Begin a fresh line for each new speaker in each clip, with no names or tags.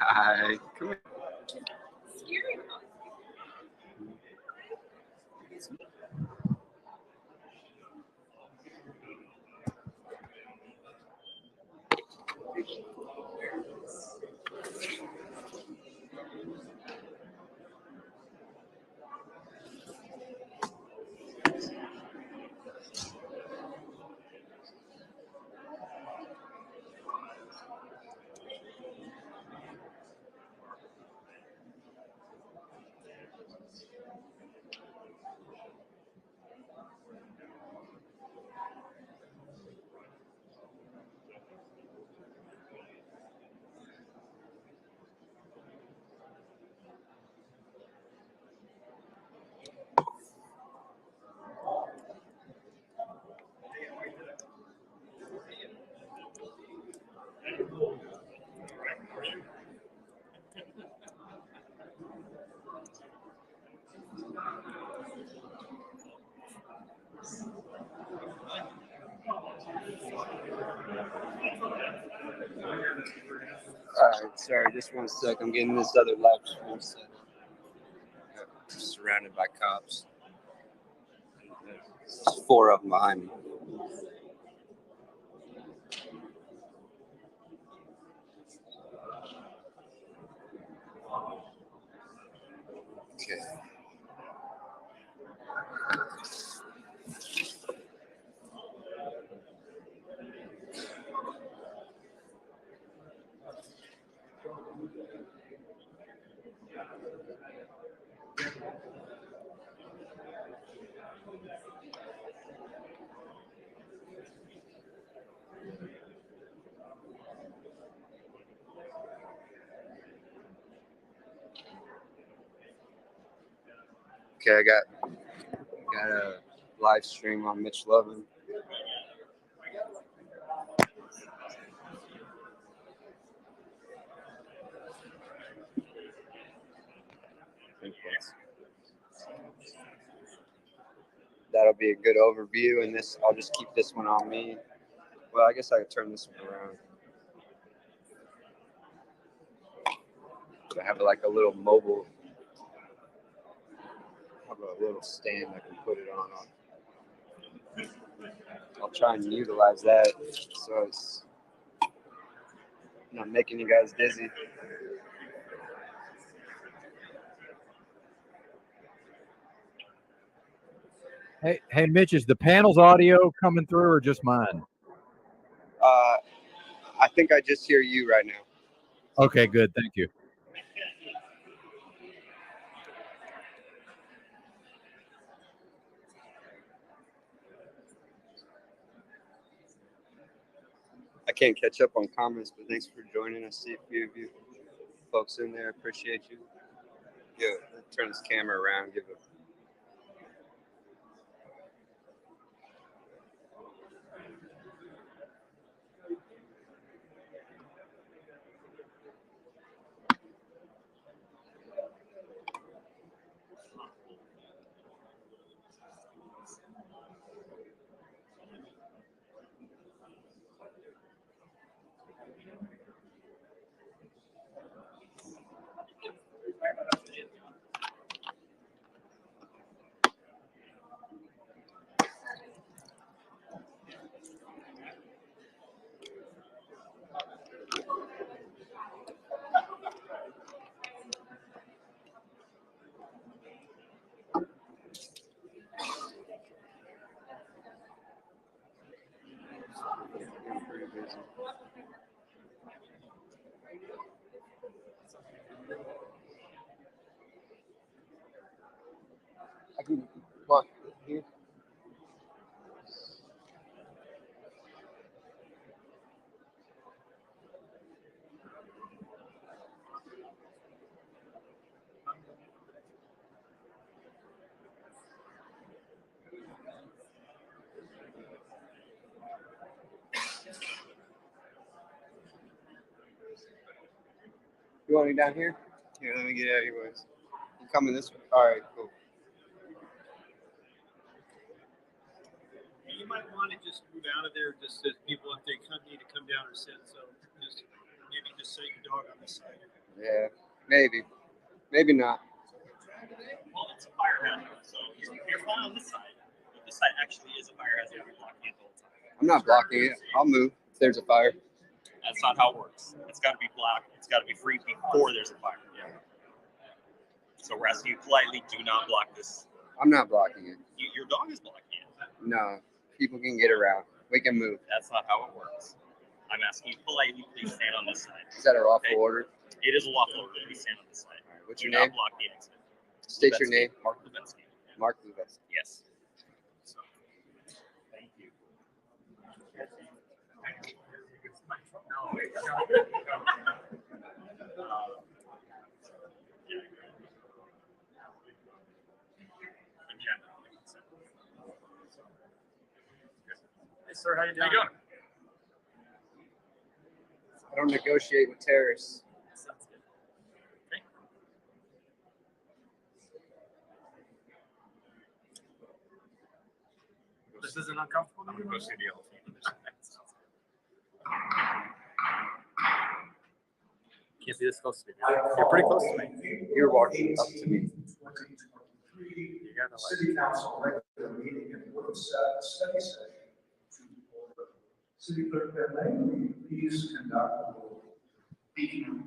Hi. Come here. Alright, sorry, just one sec. I'm getting this other live stream set. I'm surrounded by cops. There's 4 of them behind me. Okay. Okay, I got a live stream on Mitch Lovin. That'll be a good overview, and this I'll just keep this one on me. Well, I guess I could turn this one around. I have like a little mobile, have a little stand I can put it on. I'll try and utilize that so it's not making you guys dizzy.
Hey, Mitch, is the panel's audio coming through or just mine?
I think I just hear you right now.
Okay, good. Thank you.
I can't catch up on comments, but thanks for joining us. See a few of you folks in there. Appreciate you. Yeah, turn this camera around. Give it. I'm pretty busy. I can walk here. You want me down here? Here, let me get out of your ways. You coming this way? All right, cool.
You might want to just move out of there just as people, if they need to come down or sit. So just maybe just set your dog on this side.
Yeah, maybe not.
Well, it's a fire hazard, so you're fine on this side. But this side actually is a fire hazard. You're blocking it the whole time.
I'm not blocking it. I'll move if there's a fire.
That's not how it works. It's got to be blocked. It's got to be free before there's a fire. Yeah. So we're asking you politely, do not block this.
I'm not blocking it.
Your dog is blocking it.
No, people can get around. We can move.
That's not how it works. I'm asking you politely, please stand on this side.
Is that a lawful
Okay.
order?
It is a lawful order. Please stand on this side.
All right, what's
Do
your
not
name?
block the exit.
State your
Lubetsky.
name.
Mark Lubetsky.
Mark Lubetsky.
Yes. So, thank you. Hey, sir, how you doing?
I don't negotiate with terrorists.
Sounds good. Okay. This isn't uncomfortable. I'm gonna go see the elephant. Can't be this close to me. You're pretty close to me.
You're walking up to me.
You got the light.
City Council regular meeting and work study session to order. City Clerk Bentley, will you please conduct the roll?
Thank you.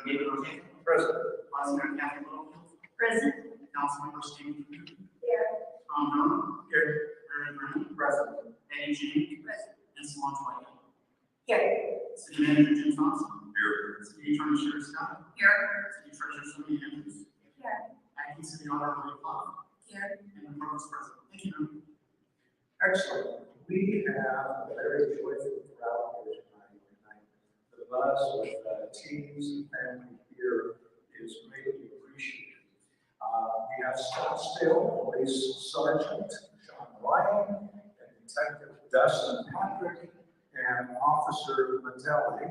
David Rotate.
President.
Vice Mayor Kathy Littlefield.
Present.
Councilmember Stephen Coon.
Here.
Tom Brown.
Here.
Aaron Brown.
President.
Eddie Jane.
Present.
And Swan White.
Here.
City Manager Jim Thompson.
Here.
City Attorney Sherry Scott.
Here.
City Treasurer Sonia Andrews.
Here.
Acting City Auditor Lee Clark.
Here.
And the Provost President. Thank you.
Excellent. We have a very joyful crowd here tonight. The buzz with teams and family here is greatly appreciated. We have Scottsdale Police Sergeant John Ryan and Detective Dustin Patrick and Officer Mattelli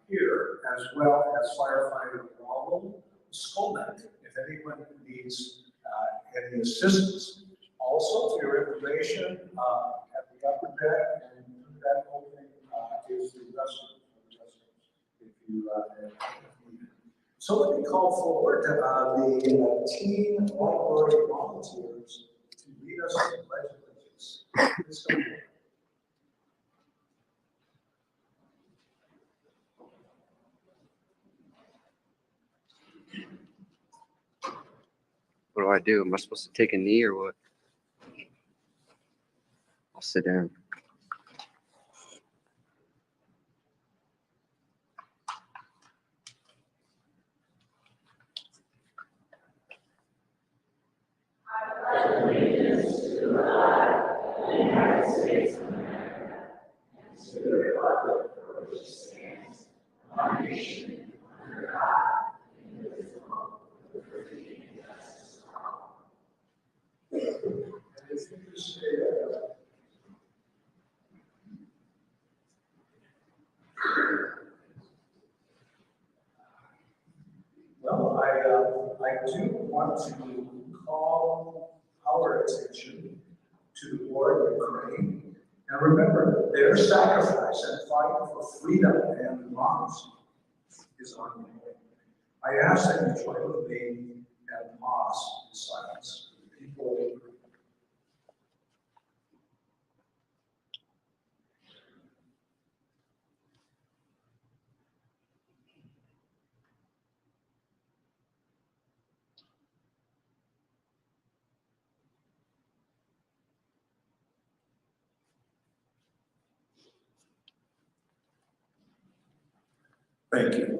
here, as well as firefighter Ronald Skolnick, if anyone needs any assistance. Also, for your information, at the upper deck and through that opening is the restroom. If you need it. So let me call forward the teen library volunteers to lead us in the pledge of allegiance. Please come forward.
What do I do? Am I supposed to take a knee or what? I'll sit down.
Well, I do want to call our attention to the war in Ukraine. And remember, their sacrifice and fight for freedom and democracy is ongoing. I ask that you join with me and pause in silence. People. Thank you.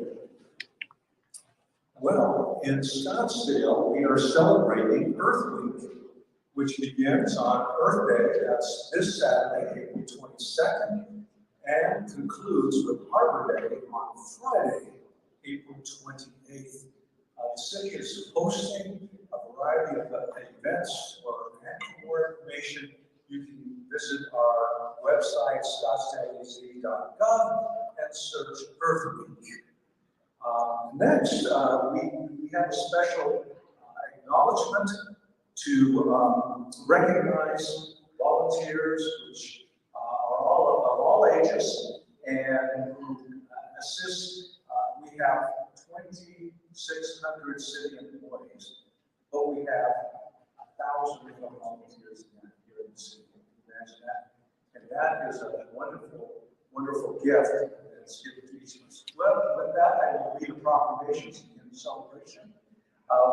Well, in Scottsdale, we are celebrating Earth Week, which begins on Earth Day, that's this Saturday, April 22nd, and concludes with Arbor Day on Friday, April 28th. The city is hosting a variety of events. For more information, you can visit our website, scottsdaleaz.gov, and search Earth Week. Next, we have a special acknowledgement to recognize volunteers, which are all of all ages and who assist. We have 2,600 city employees, but we have 1,000 of volunteers here in the city. Can you imagine that? And that is a wonderful, wonderful gift that's given to each of us. Well, with that, I will read a proclamation in celebration.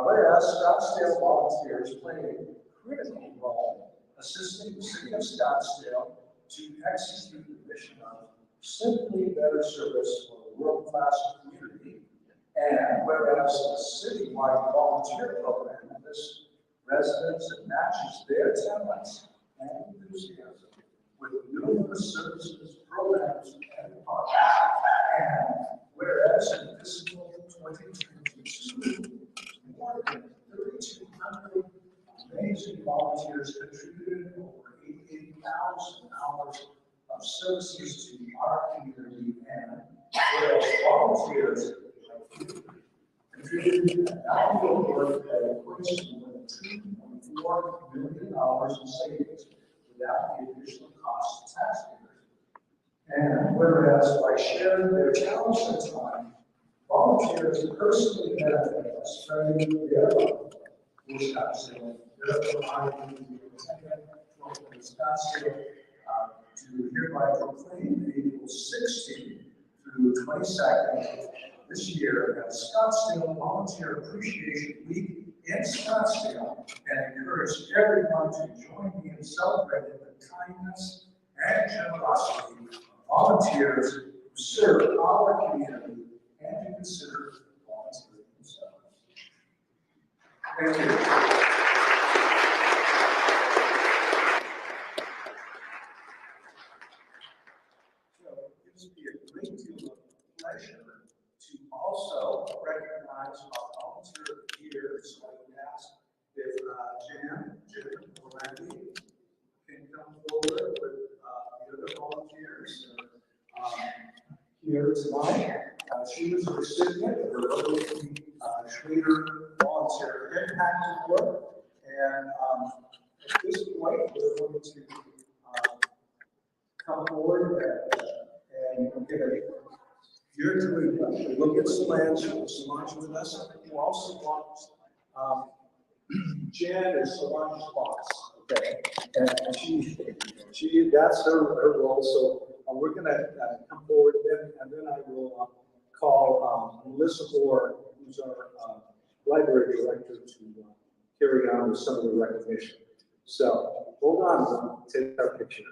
Whereas Scottsdale volunteers play a critical role assisting the city of Scottsdale to execute the mission of simply better service for a world-class community. And whereas the citywide volunteer program lists residents and matches their talents and enthusiasm with numerous services, programs, and partners. And whereas in fiscal 2022, more than 3,200 amazing volunteers contributed over 88,000 hours of services to our community, and whereas volunteers contributed an annual work that equates to more than 2.4 million hours in savings without the additional cost to taxpayers. And whereas by sharing their talents and time, volunteers personally benefit by spreading their love for Scottsdale. Therefore, I will be attending from Scottsdale to hereby proclaim April 16th through 22nd this year as Scottsdale Volunteer Appreciation Week in Scottsdale, and encourage everyone to join me in celebrating the kindness and generosity of volunteers who serve our community and to consider volunteering themselves. Thank you. So it gives me a great deal of pleasure to also recognize our volunteer leaders. So I would ask if Jan or Randy can come forward with the other volunteers here tonight. She was a recipient of the Rosie Schrader Volunteer Impact Award. And at this point, we're going to come forward and get a you're doing look at Solange with us. You also want Jan is Solange's boss, okay? And she that's her role. So we're going to come forward and then I will call Melissa Moore, who's our library director, to carry on with some of the recognition. So hold on, we'll take our picture.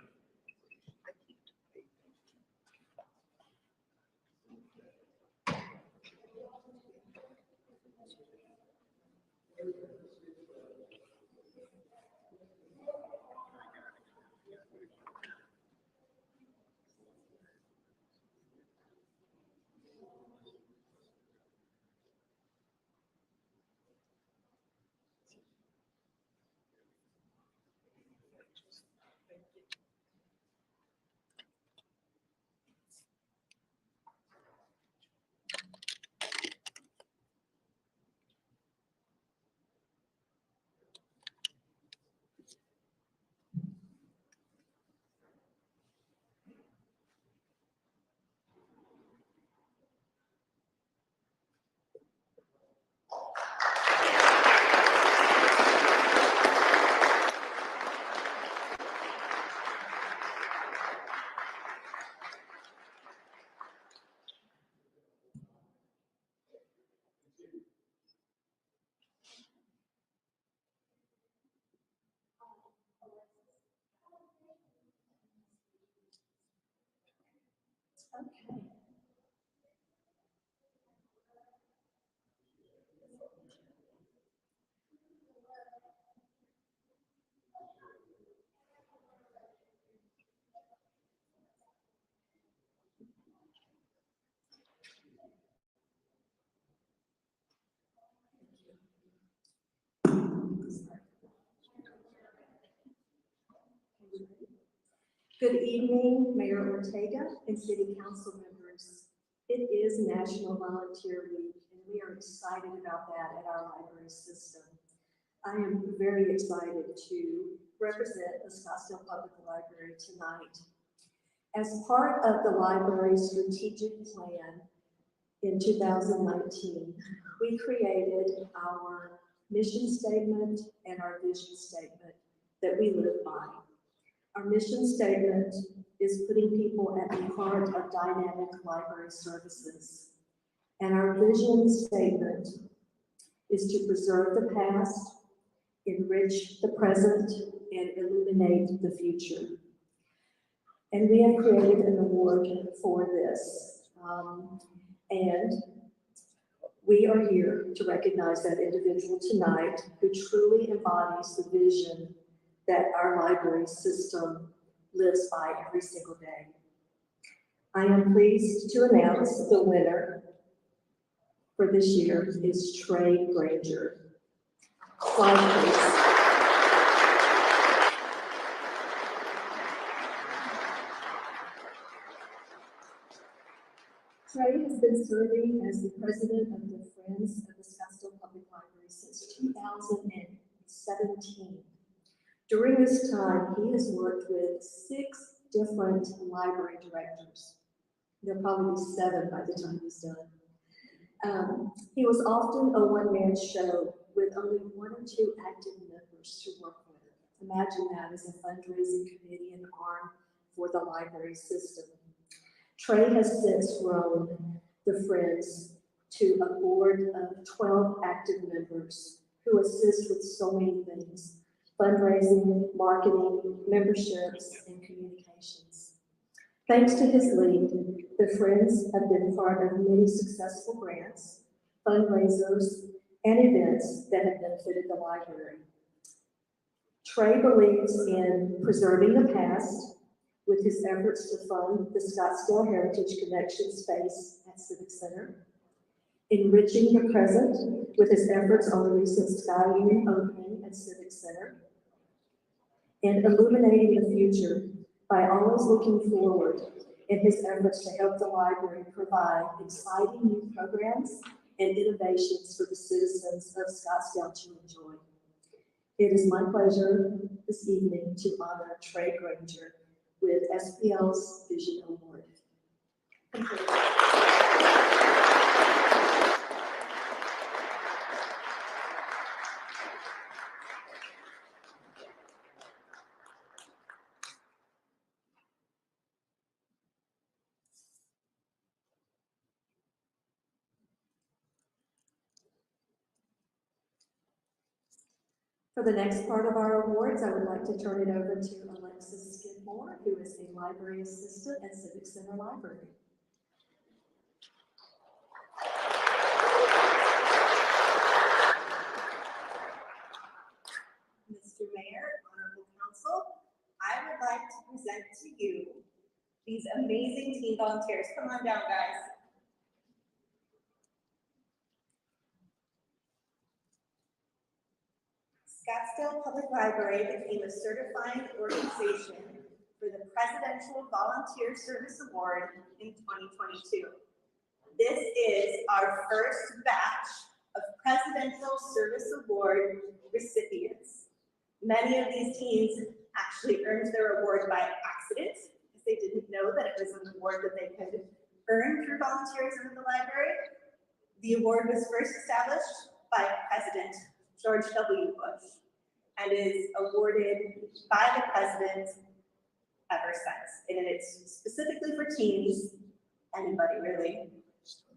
Okay. Good evening, Mayor Ortega and City Council members. It is National Volunteer Week, and we are excited about that at our library system. I am very excited to represent the Scottsdale Public Library tonight. As part of the library's strategic plan, in 2019, we created our mission statement and our vision statement that we live by. Our mission statement is putting people at the heart of dynamic library services. And our vision statement is to preserve the past, enrich the present, and illuminate the future. And we have created an award for this. And we are here to recognize that individual tonight who truly embodies the vision that our library system lives by every single day. I am pleased to announce the winner for this year is Trey Granger. Slide, please. Trey has been serving as the president of the Friends of the Scottsdale Public Library since 2017. During this time, he has worked with 6 different library directors. There'll probably be 7 by the time he's done. He was often a one-man show with only 1 or 2 active members to work with. Imagine that as a fundraising committee and arm for the library system. Trey has since grown the Friends to a board of 12 active members who assist with so many things: fundraising, marketing, memberships, and communications. Thanks to his lead, the Friends have been part of many successful grants, fundraisers, and events that have benefited the library. Trey believes in preserving the past with his efforts to fund the Scottsdale Heritage Connection space at Civic Center, enriching the present with his efforts on the recent Sky Union opening at Civic Center, and illuminating the future by always looking forward in his efforts to help the library provide exciting new programs and innovations for the citizens of Scottsdale to enjoy. It is my pleasure this evening to honor Trey Granger with SPL's Vision Award. Thank you. For the next part of our awards, I would like to turn it over to Alexis Skidmore, who is a library assistant at Civic Center Library.
Mr. Mayor, Honorable Council, I would like to present to you these amazing teen volunteers. Come on down, guys. Scottsdale Public Library became a certifying organization for the Presidential Volunteer Service Award in 2022. This is our first batch of Presidential Service Award recipients. Many of these teens actually earned their award by accident, because they didn't know that it was an award that they could earn through volunteerism in the library. The award was first established by President George W. Bush and is awarded by the president ever since. And it's specifically for teens, anybody really,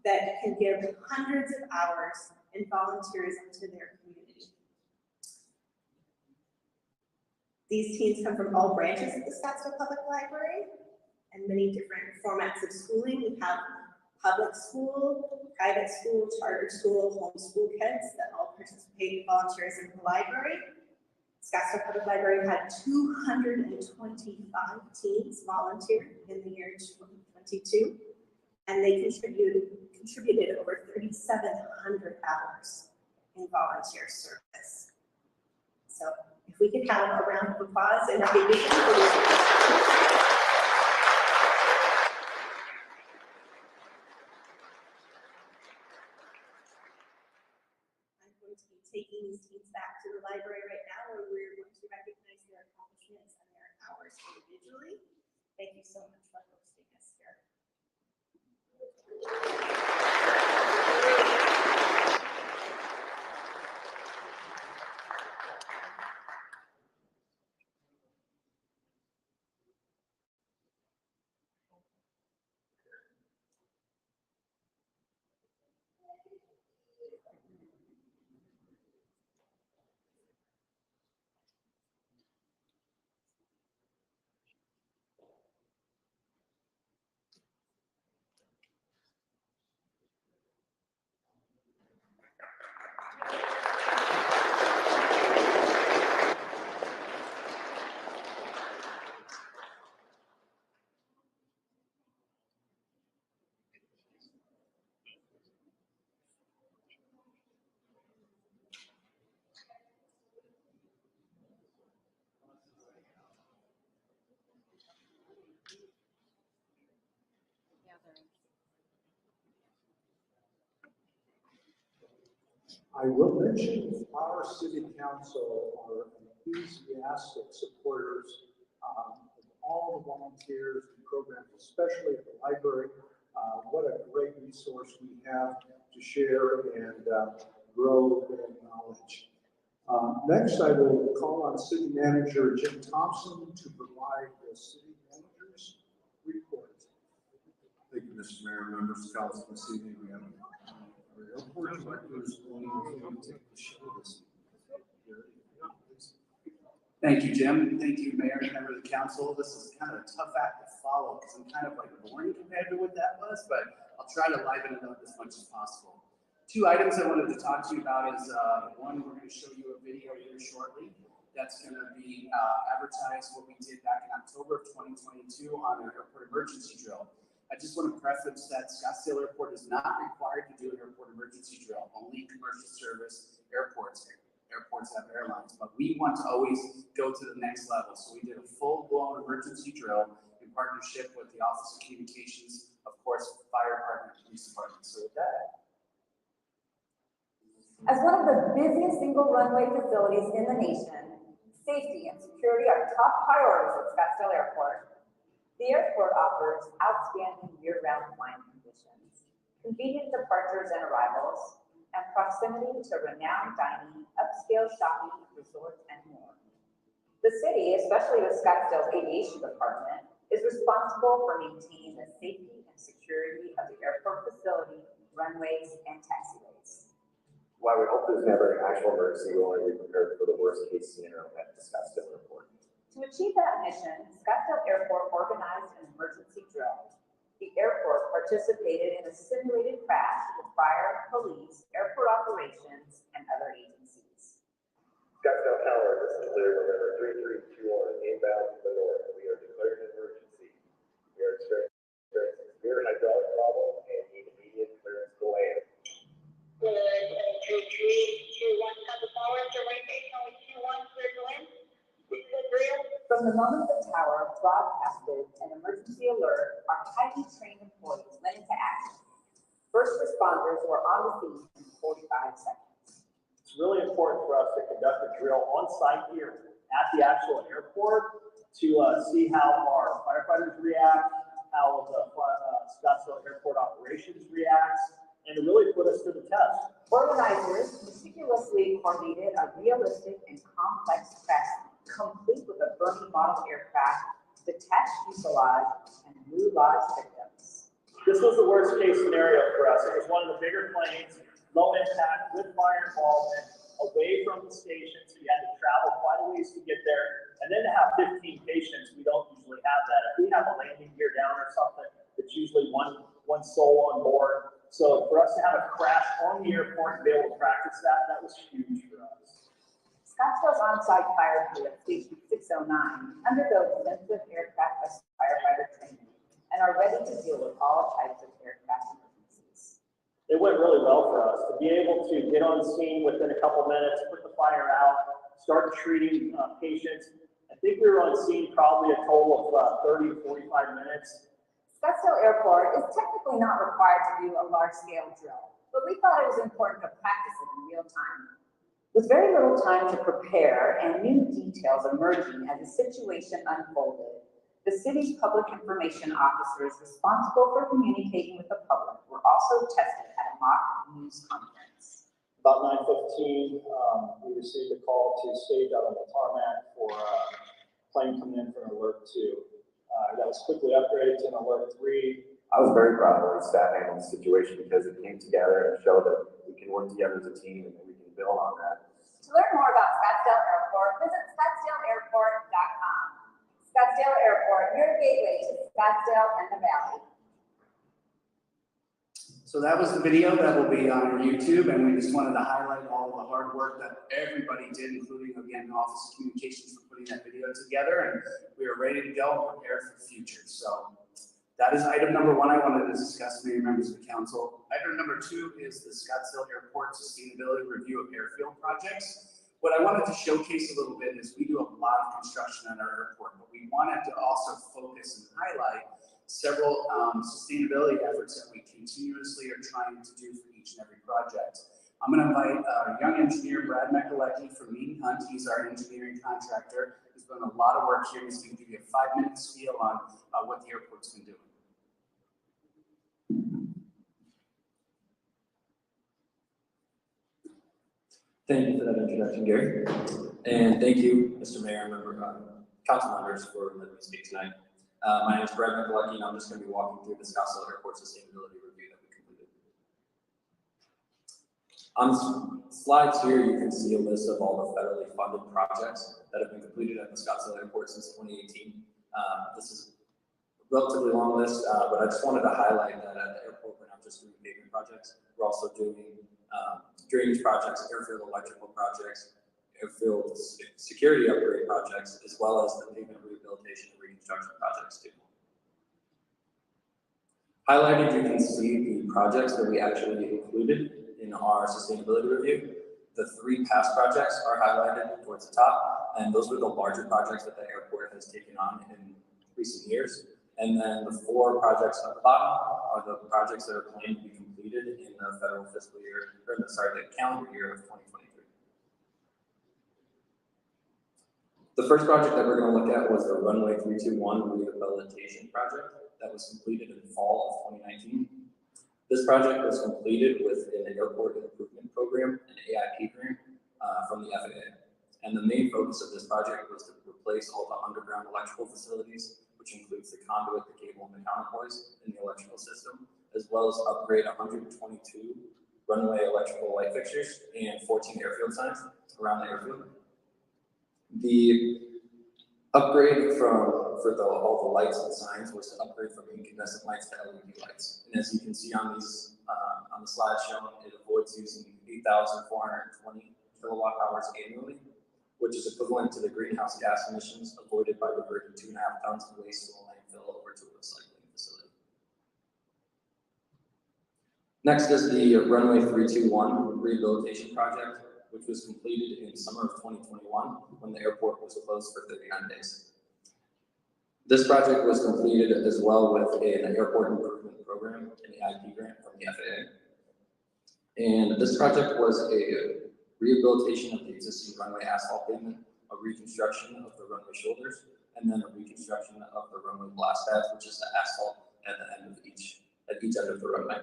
that can give hundreds of hours in volunteerism to their community. These teens come from all branches of the Scottsdale Public Library and many different formats of schooling. We have public school, private school, charter school, homeschool kids that all participate in volunteerism in the library. Scottsdale Public Library had 225 teens volunteer in the year 2022, and they contributed over 3,700 hours in volunteer service. So if we could have a round of applause and a big taking these teams back to the library right now, where we're going to recognize their accomplishments and their hours individually. Thank you so much for hosting us here.
I will mention our city council are enthusiastic supporters of all the volunteers and programs, especially at the library. What a great resource we have to share and grow their knowledge. Next, I will call on City Manager Jim Thompson to provide the City Manager's report.
Thank you, Mr. Mayor, members of council. This evening we have our airport director is going to take the show this evening.
Thank you, Jim. Thank you, Mayor and members of the council. This is kind of a tough act to follow because I'm kind of like boring compared to what that was, but I'll try to liven it up as much as possible. Two items I wanted to talk to you about is one, we're going to show you a video here shortly that's going to be advertised what we did back in October of 2022 on our airport emergency drill. I just want to preface that Scottsdale Airport is not required to do an airport emergency drill. Only commercial service airports have airlines, but we want to always go to the next level. So we did a full-blown emergency drill in partnership with the Office of Communications, of course, fire department, police department. So with that.
As one of the busiest single runway facilities in the nation, safety and security are top priorities at Scottsdale Airport. The airport offers outstanding year-round flying conditions, convenient departures and arrivals, and proximity to renowned dining, upscale shopping, resorts, and more. The city, especially the Scottsdale Aviation Department, is responsible for maintaining the safety and security of the airport facility, runways, and taxiways.
While we hope there's never an actual emergency, we want to be prepared for the worst case scenario at the Scottsdale Airport.
To achieve that mission, Scottsdale Airport organized an emergency drill. The airport participated in a simulated crash with fire, police, airport operations, and other agencies.
Scottsdale Tower, this is clear, November 3321, inbound from the north. We are declared an emergency. We are experiencing severe hydraulic problem and need immediate clearance to land.
Good, 3321, Scottsdale Tower, survey station, only 21, clear to land. This is a drill.
From the moment the tower broadcasted an emergency alert, our highly trained employees went into action. First responders were on the scene in 45 seconds.
It's really important for us to conduct a drill on site here at the actual airport to see how our firefighters react, how the Scottsdale Airport operations reacts, and to really put us to the test.
Organizers meticulously coordinated a realistic and complex crash, complete with a burning model aircraft, detached fuselage, and blue lodge victims.
This was the worst case scenario for us. It was one of the bigger planes, low impact, with fire involvement, away from the station, so you had to travel quite a ways to get there. And then to have 15 patients, we don't usually have that. If we have a landing gear down or something, it's usually one soul on board. So for us to have a crash on the airport and be able to practice that, that was huge for us.
Scottsdale's on-site fire crew at Station 609 undergo extensive aircraft firefighter training and are ready to deal with all types of aircraft emergencies.
It went really well for us to be able to get on scene within a couple minutes, put the fire out, start treating patients. I think we were on scene probably a total of 30 to 45 minutes.
Scottsdale Airport is technically not required to do a large-scale drill, but we thought it was important to practice it in real time. With very little time to prepare and new details emerging as the situation unfolded, the city's public information officers responsible for communicating with the public were also tested at a mock news conference.
About 9:15, we received a call to stage out on the tarmac for a plane coming in for an alert 2. That was quickly upgraded to an alert 3.
I was very proud of the staff handling the situation because it came together and showed that we can work together as a team and that we can build on that.
To learn more about Scottsdale Airport, visit scottsdaleairport.com. Scottsdale Airport, your gateway to Scottsdale and the Valley.
So that was the video that will be on YouTube, and we just wanted to highlight all the hard work that everybody did, including, again, the Office of Communications for putting that video together, and we are ready to go and prepare for the future. So that is item number 1 I wanted to discuss, Mayor, members of the council. Item number 2 is the Scottsdale Airport Sustainability Review of Airfield Projects. What I wanted to showcase a little bit is we do a lot of construction at our airport, but we wanted to also focus and highlight several sustainability efforts that we continuously are trying to do for each and every project. I'm going to invite our young engineer, Brad Mekulecki from Mead Hunt. He's our engineering contractor. He's done a lot of work here. He's going to give you a 5-minute spiel on what the airport's been doing.
Thank you for that introduction, Gary. And thank you, Mr. Mayor and council members for letting me speak tonight. My name is Brad Mekulecki, and I'm just going to be walking through the Scottsdale Airport Sustainability Review that we completed. On slides here, you can see a list of all the federally funded projects that have been completed at the Scottsdale Airport since 2018. This is a relatively long list, but I just wanted to highlight that at the airport, we're not just doing pavement projects, we're also doing drainage projects, airfield electrical projects, airfield security upgrade projects, as well as the pavement rehabilitation and reconstruction projects too. Highlighted, you can see the projects that we actually included in our sustainability review. The 3 past projects are highlighted towards the top, and those were the larger projects that the airport has taken on in recent years. And then the 4 projects at the bottom are the projects that are planned to be completed in the federal fiscal year, or the calendar year of 2023. The first project that we're going to look at was the Runway 321 Rehabilitation Project that was completed in fall of 2019. This project was completed with an Airport Improvement Program, an AIP grant from the FAA. And the main focus of this project was to replace all the underground electrical facilities, which includes the conduit, the cable, and the counterpoise in the electrical system, as well as upgrade 122 runway electrical light fixtures and 14 airfield signs around the airfield. The upgrade for all the lights and signs was to upgrade from incandescent lights to LED lights. And as you can see on these on the slide shown, it avoids using 8,420 kilowatt hours annually, which is equivalent to the greenhouse gas emissions avoided by diverting 2.5 tons of waste to a landfill over to a recycling facility. Next is the Runway 321 Rehabilitation Project, which was completed in summer of 2021 when the airport was closed for 39 days. This project was completed as well with an Airport Improvement Program, an AIP grant from the FAA. And this project was a rehabilitation of the existing runway asphalt pavement, a reconstruction of the runway shoulders, and then a reconstruction of the runway blast pads, which is the asphalt at the end of each end of the runway.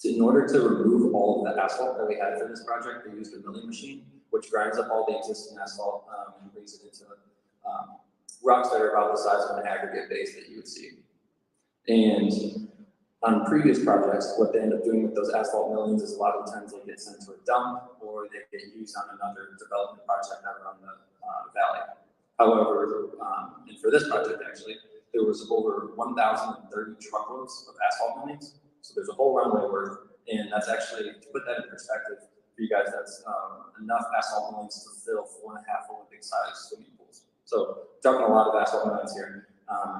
In order to remove all of the asphalt that we had for this project, they used a milling machine, which grinds up all the existing asphalt and brings it into rocks that are about the size of an aggregate base that you would see. And on previous projects, what they end up doing with those asphalt millings is a lot of the times they get sent to a dump or they get used on another development project out around the valley. However, and for this project actually, there was over 1,030 truckloads of asphalt millings. So there's a whole runway worth, and that's actually, to put that in perspective for you guys, that's enough asphalt millings to fill 4.5 Olympic-sized swimming pools. So talking a lot of asphalt millings here.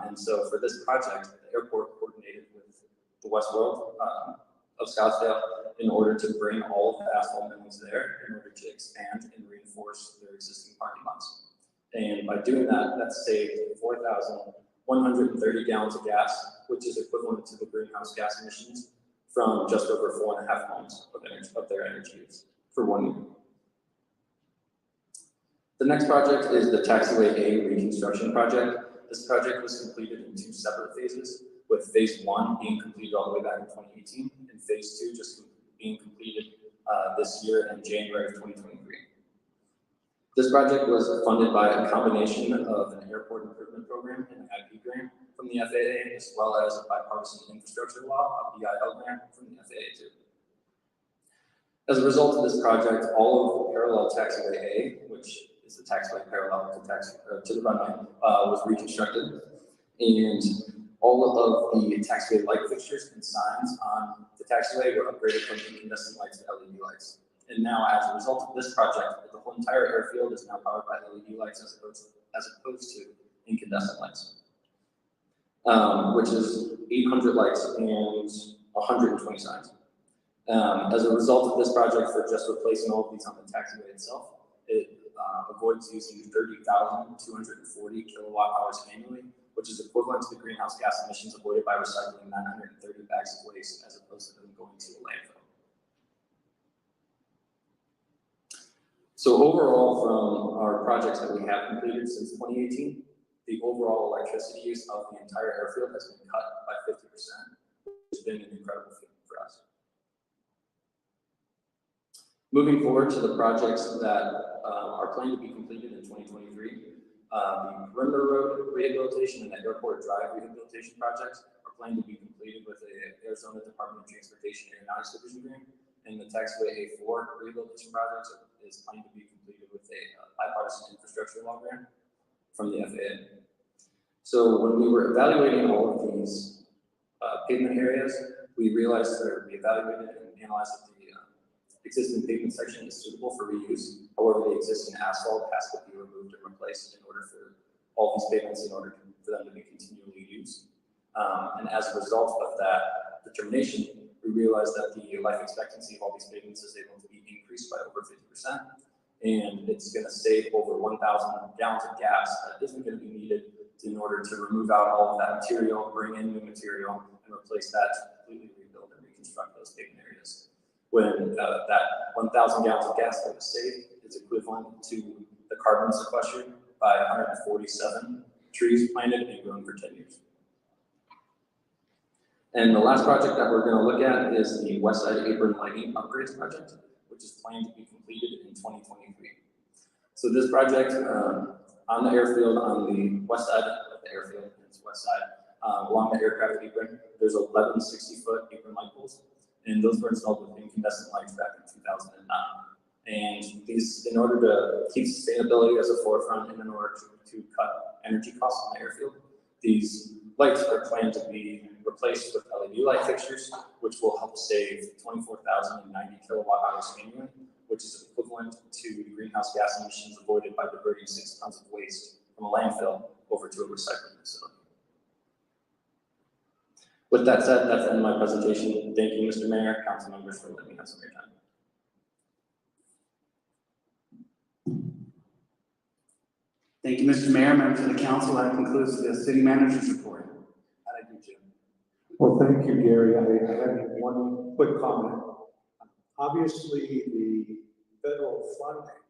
And so for this project, the airport coordinated with the West World of Scottsdale in order to bring all of the asphalt millings there in order to expand and reinforce their existing parking lots. And by doing that, that saved 4,130 gallons of gas, which is equivalent to the greenhouse gas emissions from just over 4.5 homes of their energy use for 1 year. The next project is the Taxiway A reconstruction project. This project was completed in 2 separate phases, with phase 1 being completed all the way back in 2018, and phase 2 just being completed this year in January of 2023. This project was funded by a combination of an Airport Improvement Program and an IP grant from the FAA, as well as a bipartisan infrastructure law, a BIL grant from the FAA too. As a result of this project, all of the parallel taxiway A, which is the taxiway parallel to the runway, was reconstructed, and all of the taxiway light fixtures and signs on the taxiway were upgraded from incandescent lights to LED lights. And now, as a result of this project, the whole entire airfield is now powered by LED lights as opposed to incandescent lights, which is 800 lights and 120 signs. As a result of this project, for just replacing all of these on the taxiway itself, it avoids using 30,240 kilowatt hours annually, which is equivalent to the greenhouse gas emissions avoided by recycling 930 bags of waste as opposed to them going to a landfill. So overall, from our projects that we have completed since 2018, the overall electricity use of the entire airfield has been cut by 50%, which has been an incredible feat for us. Moving forward to the projects that are planned to be completed in 2023, the Perimeter Road rehabilitation and the Airport Drive rehabilitation projects are planned to be completed with the Arizona Department of Transportation Aeronautics Division grant, and the Taxiway A4 rehabilitation project is planned to be completed with a bipartisan infrastructure law grant from the FAA. So when we were evaluating all of these pavement areas, we realized that we evaluated and analyzed that the existing pavement section is suitable for reuse. However, the existing asphalt has to be removed and replaced in order for all these pavements, in order for them to be continually used. And as a result of that determination, we realized that the life expectancy of all these pavements is able to be increased by over 50%. And it's going to save over 1,000 gallons of gas that isn't going to be needed in order to remove out all of that material, bring in new material, and replace that to completely rebuild and reconstruct those pavement areas. When that 1,000 gallons of gas that was saved is equivalent to the carbon sequestered by 147 trees planted and grown for 10 years. And the last project that we're going to look at is the West Side Apron Lighting Upgrades project, which is planned to be completed in 2023. So this project on the airfield, on the west side of the airfield, it's west side, along the aircraft apron, there's 11 60-foot apron light poles. And those were installed with incandescent lights back in 2009. And these, in order to keep sustainability as a forefront and in order to cut energy costs on the airfield, these lights are planned to be replaced with LED light fixtures, which will help save 24,090 kilowatt hours annually, which is equivalent to the greenhouse gas emissions avoided by diverting 6 tons of waste from a landfill over to a recycling facility. With that said, that's the end of my presentation. Thank you, Mr. Mayor, council members, for letting me have some of your time.
Thank you, Mr. Mayor, members of the council. That concludes the city manager's report. How did you, Jim?
Well, thank you, Gary. I have one quick comment. Obviously, the federal funding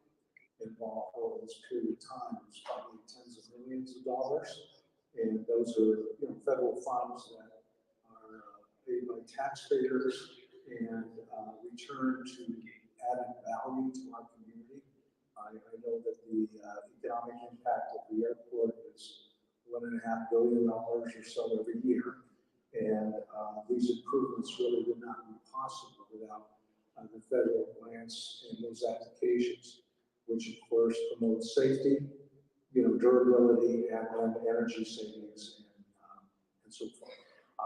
involved over this period of time is probably tens of millions of dollars. And those are, federal funds that are paid by taxpayers and return to adding value to our community. I know that the economic impact of the airport is $1.5 billion or so every year. And these improvements really would not be possible without the federal grants and those applications, which of course promotes safety, durability, and energy savings and so forth.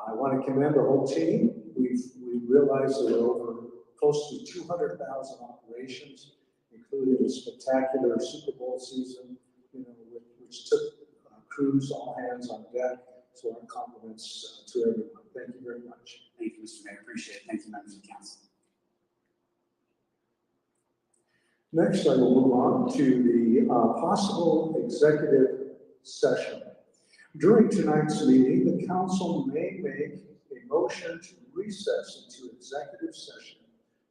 I want to commend the whole team. We realized there were over close to 200,000 operations, including a spectacular Super Bowl season, which took crews all hands on deck. So our compliments to everyone. Thank you very much.
Thank you, Mr. Mayor. Appreciate it. Thank you, members of the council.
Next, I will move on to the possible executive session. During tonight's meeting, the council may make a motion to recess into executive session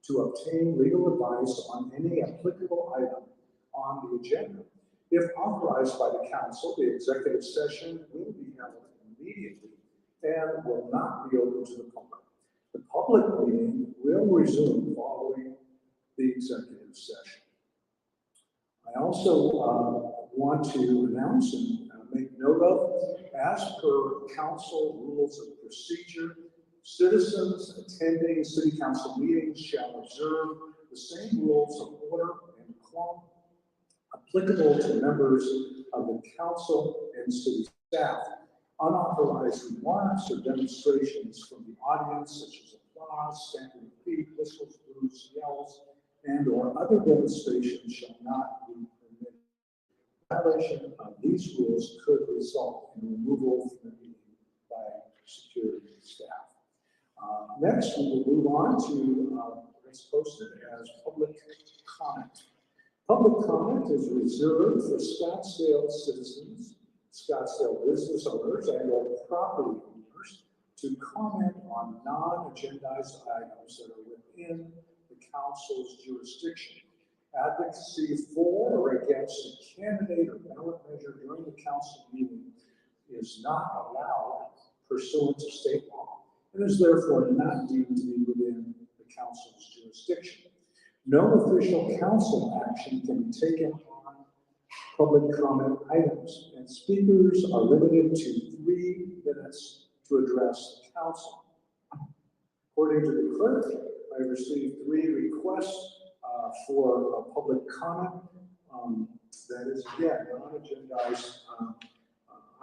to obtain legal advice on any applicable item on the agenda. If authorized by the council, the executive session will be held immediately and will not be open to the public. The public meeting will resume following the executive session. I also want to announce and make note of, as per council rules of procedure, citizens attending city council meetings shall observe the same rules of order and decorum applicable to members of the council and city staff. Unauthorized remarks or demonstrations from the audience, such as applause, stamping of feet, whistles, blows, yells, and or other demonstrations shall not be permitted. Violation of these rules could result in removal from the meeting by security staff. Next, we will move on to what's posted as public comment. Public comment is reserved for Scottsdale citizens, Scottsdale business owners, and or property owners to comment on non-agendized items that are within the council's jurisdiction. Advocacy for or against a candidate or ballot measure during the council meeting is not allowed pursuant to state law and is therefore not deemed to be within the council's jurisdiction. No official council action can be taken on public comment items, and speakers are limited to 3 minutes to address the council. According to the clerk, I received 3 requests for a public comment. That is, again, non-agendized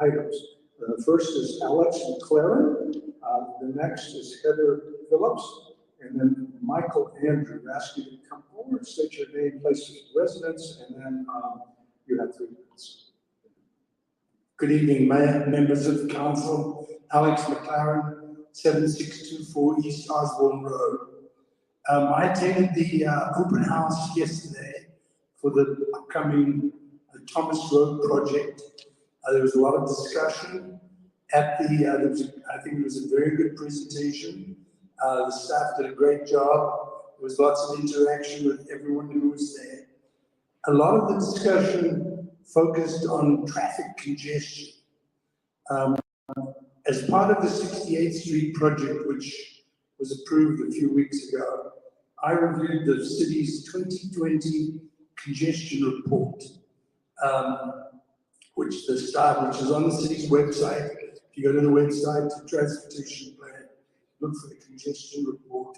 items. The first is Alex McLaren. The next is Heather Phillips. And then Michael Andrew. I ask you to come forward, state your name, place of residence, and then you have 3 minutes.
Good evening, Mayor, members of the council. Alex McLaren, 7624 East Osborne Road. I attended the open house yesterday for the upcoming Thomas Road project. There was a lot of discussion at the, I think it was a very good presentation. The staff did a great job. There was lots of interaction with everyone who was there. A lot of the discussion focused on traffic congestion. As part of the 68th Street project, which was approved a few weeks ago, I reviewed the city's 2020 congestion report, which is on the city's website. If you go to the website, the transportation plan, look for the congestion report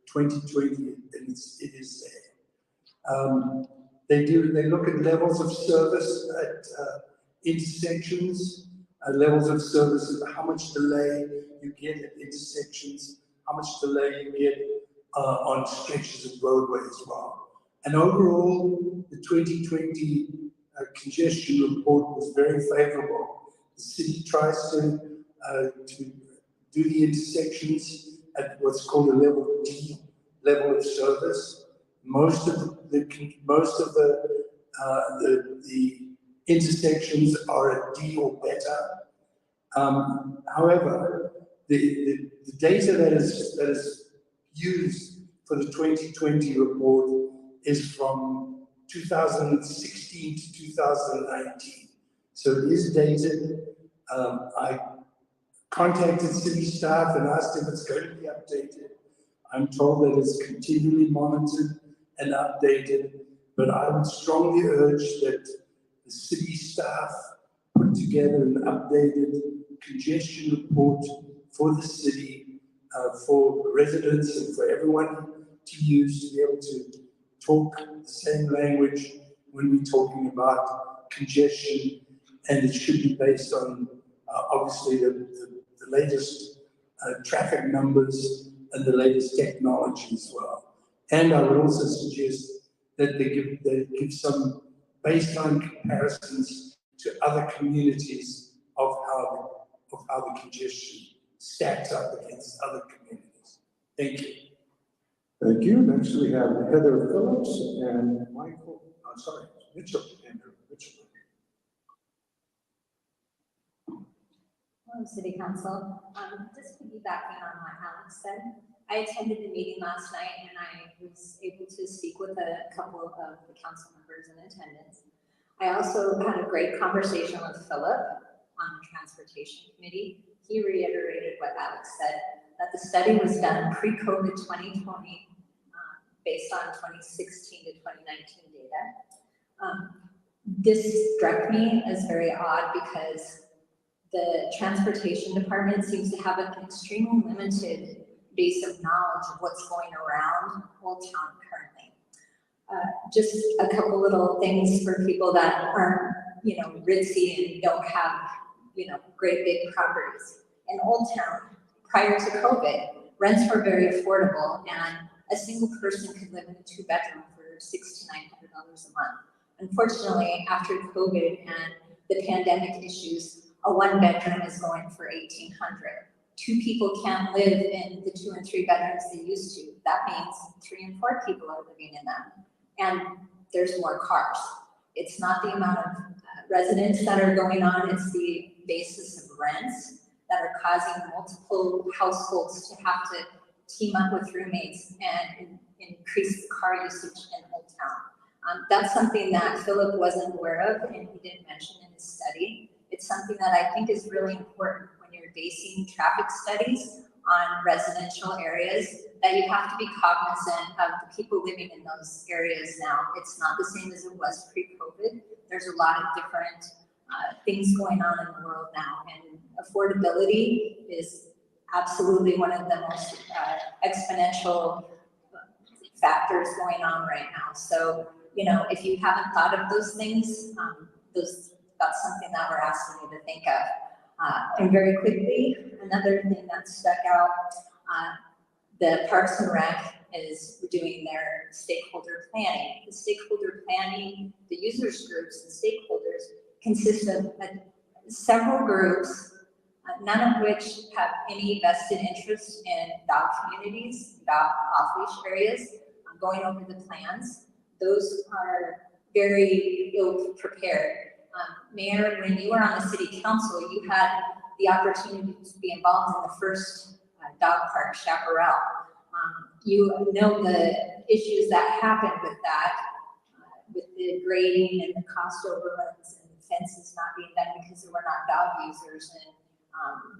2020, and it is there. They look at levels of service at intersections, levels of service, how much delay you get at intersections, how much delay you get on stretches of roadway as well. And overall, the 2020 congestion report was very favorable. The city tries to do the intersections at what's called a level D level of service. Most of the intersections are at D or better. However, the data that is used for the 2020 report is from 2016 to 2019. So it is dated. I contacted city staff and asked if it's going to be updated. I'm told that it's continually monitored and updated, but I would strongly urge that the city staff put together an updated congestion report for the city, for residents and for everyone to use to be able to talk the same language when we're talking about congestion, and it should be based on obviously the latest traffic numbers and the latest technology as well. And I would also suggest that they give some baseline comparisons to other communities of how the congestion stacks up against other communities. Thank you.
Thank you. Next we have Heather Phillips and Mitchell. Andrew Mitchell.
Hello, City Council. Just piggybacking on what Alex said, I attended the meeting last night and I was able to speak with a couple of the council members in attendance. I also had a great conversation with Philip on the Transportation Committee. He reiterated what Alex said, that the study was done pre-COVID 2020 based on 2016 to 2019 data. This struck me as very odd because the transportation department seems to have an extremely limited base of knowledge of what's going around Old Town currently. Just a couple little things for people that aren't, ritzy and don't have, great big properties. In Old Town, prior to COVID, rents were very affordable and a single person could live in a 2-bedroom for $600 to $900 a month. Unfortunately, after COVID and the pandemic issues, a 1-bedroom is going for $1,800. 2 people can't live in the 2 and 3 bedrooms they used to. That means 3 and 4 people are living in them. And there's more cars. It's not the amount of residents that are going on, it's the basis of rents that are causing multiple households to have to team up with roommates and increase the car usage in Old Town. That's something that Philip wasn't aware of and he didn't mention in his study. It's something that I think is really important when you're basing traffic studies on residential areas, that you have to be cognizant of the people living in those areas now. It's not the same as it was pre-COVID. There's a lot of different things going on in the world now, and affordability is absolutely one of the most exponential factors going on right now. So, you know, if you haven't thought of those things, that's something that we're asking you to think of. And very quickly, another thing that stuck out, the Parks and Rec is doing their stakeholder planning. The stakeholder planning, the users groups and stakeholders consist of several groups, none of which have any vested interest in dog communities, dog off-leash areas, going over the plans. Those are very ill-prepared. Mayor, when you were on the city council, you had the opportunity to be involved in the first dog park, Chaparral. You know the issues that happened with that, with the grading and the cost overruns and the fences not being done because there were not dog users. And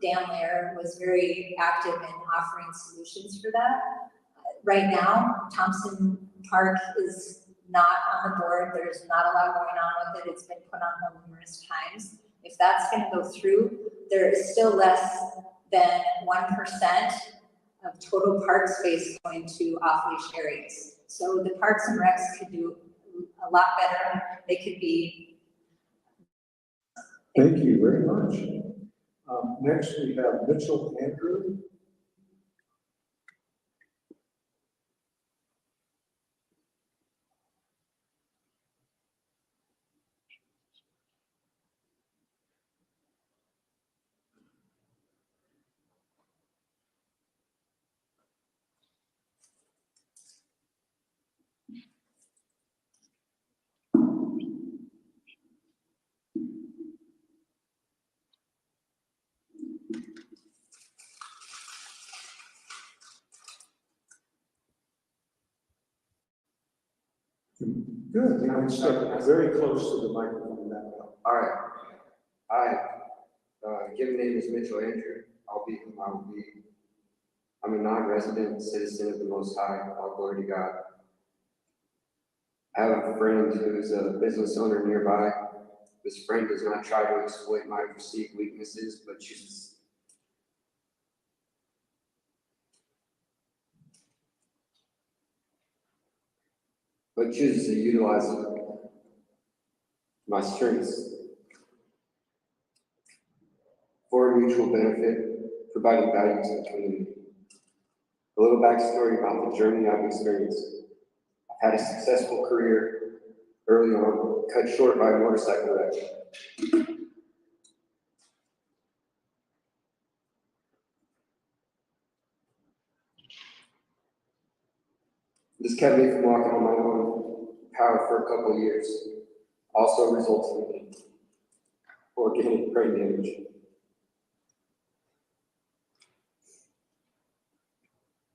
Dan Lair was very active in offering solutions for that. Right now, Thompson Park is not on the board. There's not a lot going on with it. It's been put on hold numerous times. If that's going to go through, there is still less than 1% of total park space going to off-leash areas. So the Parks and Recs could do a lot better. They could be.
Thank you very much. Next, we have Mitchell Andrew. Good. You can step very close to the microphone now.
All right. Hi. Given name is Mitchell Andrew. I'll be whom I will be. I'm a non-resident citizen of the Most High. All glory to God. I have a friend who is a business owner nearby. This friend does not try to exploit my perceived weaknesses, but chooses to utilize my strengths for a mutual benefit, providing value to the community. A little backstory about the journey I've experienced. I've had a successful career early on, cut short by a motorcycle wreck. This kept me from walking on my own power for a couple of years, also resulting in organic brain damage.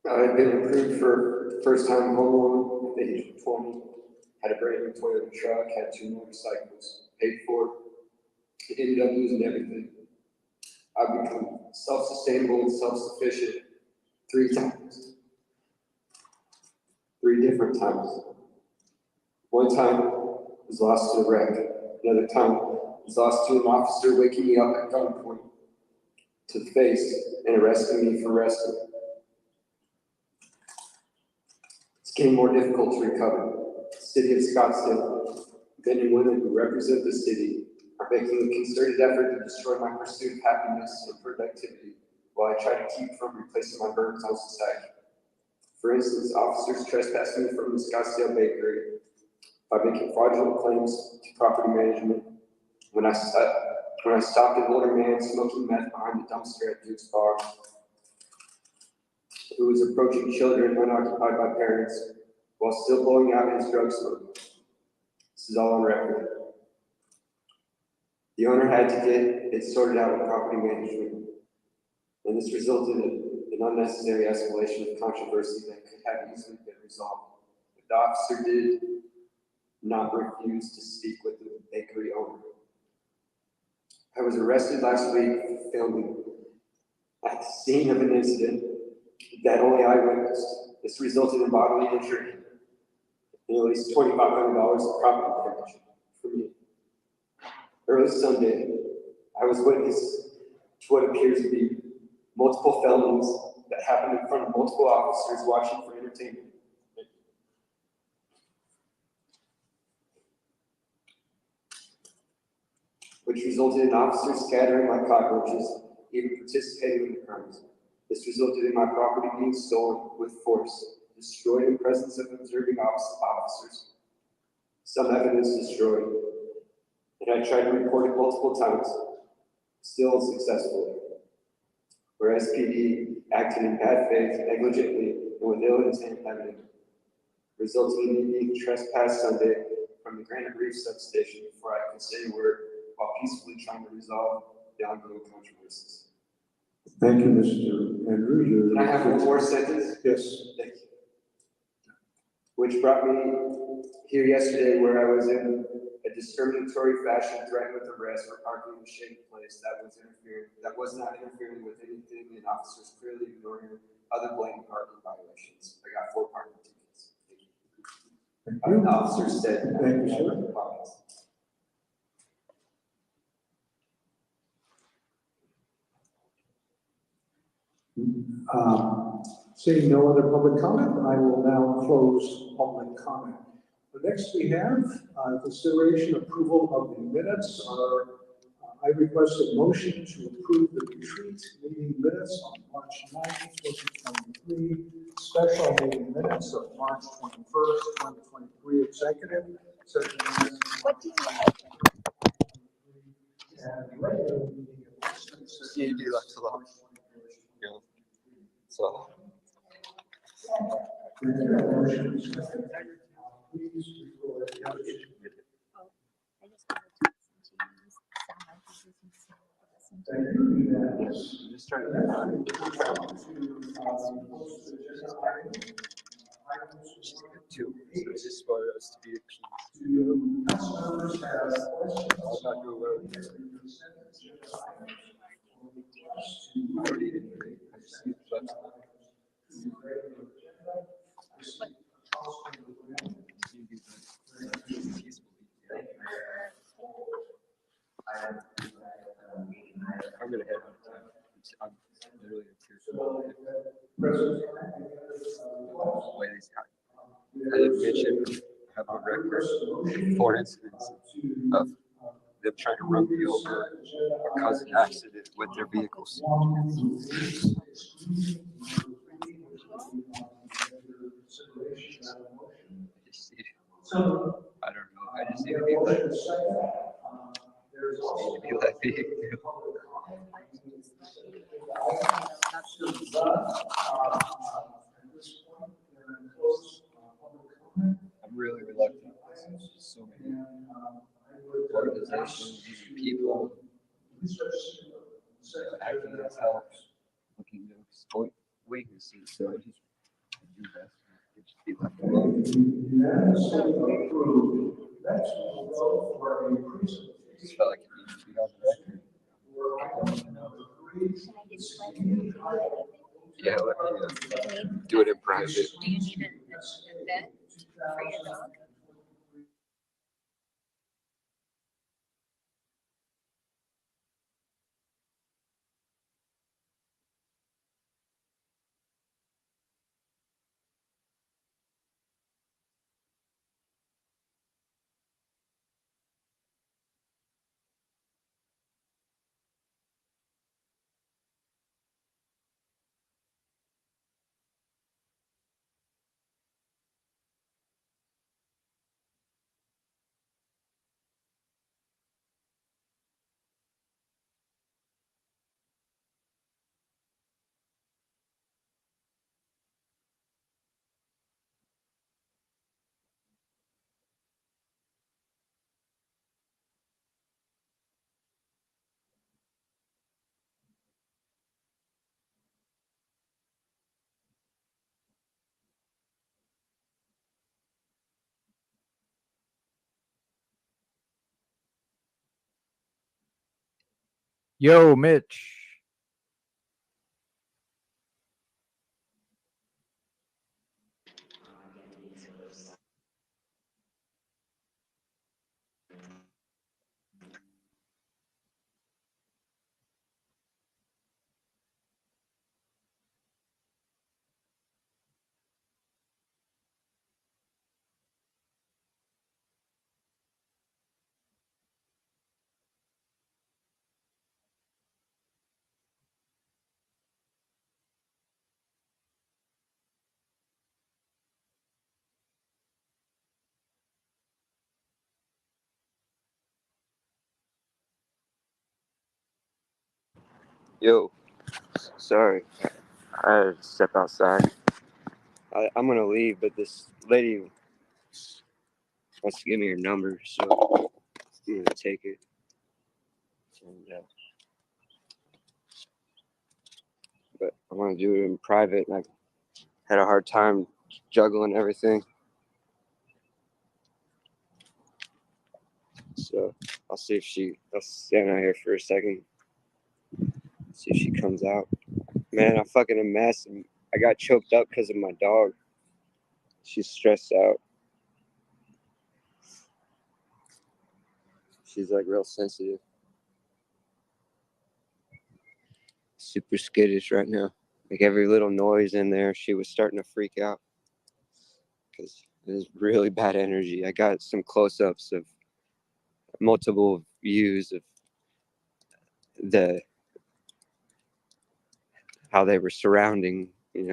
I had been approved for first-time home loan at the age of 20, had a brand new Toyota truck, had 2 motorcycles, paid for it, ended up losing everything. I've become self-sustainable and self-sufficient 3 times. 3 different times. One time, I was lost to a wreck. Another time, I was lost to an officer waking me up at gunpoint to the face and arresting me for wrestling. It's getting more difficult to recover. The city of Scottsdale, men and women who represent the city, are making a concerted effort to destroy my pursuit of happiness and productivity while I try to keep from replacing my burdens on society. For instance, officers trespassed me from the Scottsdale Bakery by making fraudulent claims to property management. When I stopped an older man smoking meth behind the dumpster at Duke's Bar, who was approaching children unoccupied by parents while still blowing out his drug smoke. This is all on record. The owner had to get it sorted out with property management, and this resulted in an unnecessary escalation of controversy that could have easily been resolved. If the officer did not refuse to speak with the bakery owner. I was arrested last week for filming at the scene of an incident that only I witnessed. This resulted in bodily injury and at least $2,500 of property damage for me. Early Sunday, I was witness to what appears to be multiple felonies that happened in front of multiple officers watching for entertainment. Which resulted in officers scattering like cockroaches, even participating in the crimes. This resulted in my property being stolen with force, destroyed in presence of observing officers, some evidence destroyed, and I tried to report it multiple times, still unsuccessfully. Where SPD acted in bad faith, negligently, and with ill intent evident, resulting in me being trespassed Sunday from the Granite Reef substation before I could say a word while peacefully trying to resolve the ongoing controversies.
Thank you, Mr. Andrew.
Can I have one more sentence?
Yes.
Thank you. Which brought me here yesterday where I was in a discriminatory fashion threatened with arrest for parking in a shady place that was not interfering with anything, and officers clearly ignoring other blatant parking violations. I got 4 parking tickets. Thank you. The officer said,
thank you, sir. Seeing no other public comment, I will now close public comment. Next, we have consideration approval of the minutes. I request a motion to approve the retreat meeting minutes on March 9th, 2023, special meeting minutes of March 21st, 2023, executive session minutes. What do you and regular meeting of
You do that a lot. Yeah. So.
I'm
just trying to too. So it's just for us to be appeased. I'll not do well. I don't need anything. I just need flexible. I'm gonna head out. I'm literally in tears. Way these guys. I didn't mention I have a record 4 incidents of them trying to run me over or cause an accident with their vehicles. I don't know. I just need to be let. I'm really reluctant. There's so many organizations, people acting as help, looking to exploit weaknesses. So I just do best to just be left alone. I just felt like it needed to be on the record. Yeah, let me do it in private.
Do you need a vet for your dog?
Yo, Mitch.
Yo, sorry, I had to step outside. I'm gonna leave, but this lady wants to give me her number, so I'm gonna take it. And, but I want to do it in private, and I had a hard time juggling everything. So I'll stand out here for a second, see if she comes out. Man, I'm fucking a mess. I got choked up because of my dog. She's stressed out. She's like real sensitive. Super skittish right now. Like every little noise in there, she was starting to freak out because it was really bad energy. I got some close-ups of multiple views of how they were surrounding,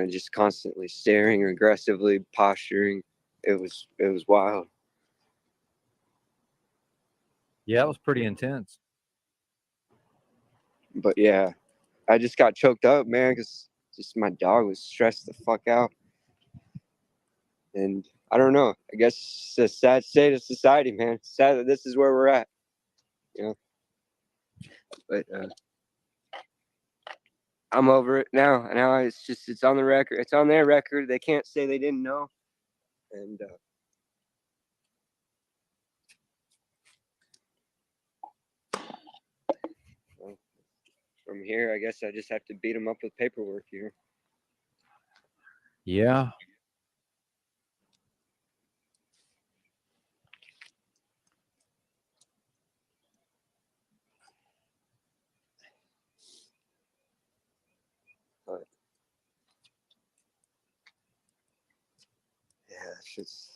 just constantly staring, aggressively posturing. It was wild.
Yeah, it was pretty intense.
But yeah, I just got choked up, man, because just my dog was stressed the fuck out. And I don't know. I guess it's a sad state of society, man. It's sad that this is where we're at. But I'm over it now. Now it's on the record. It's on their record. They can't say they didn't know. And well, from here, I guess I just have to beat them up with paperwork here.
Yeah.
But yeah, it's just.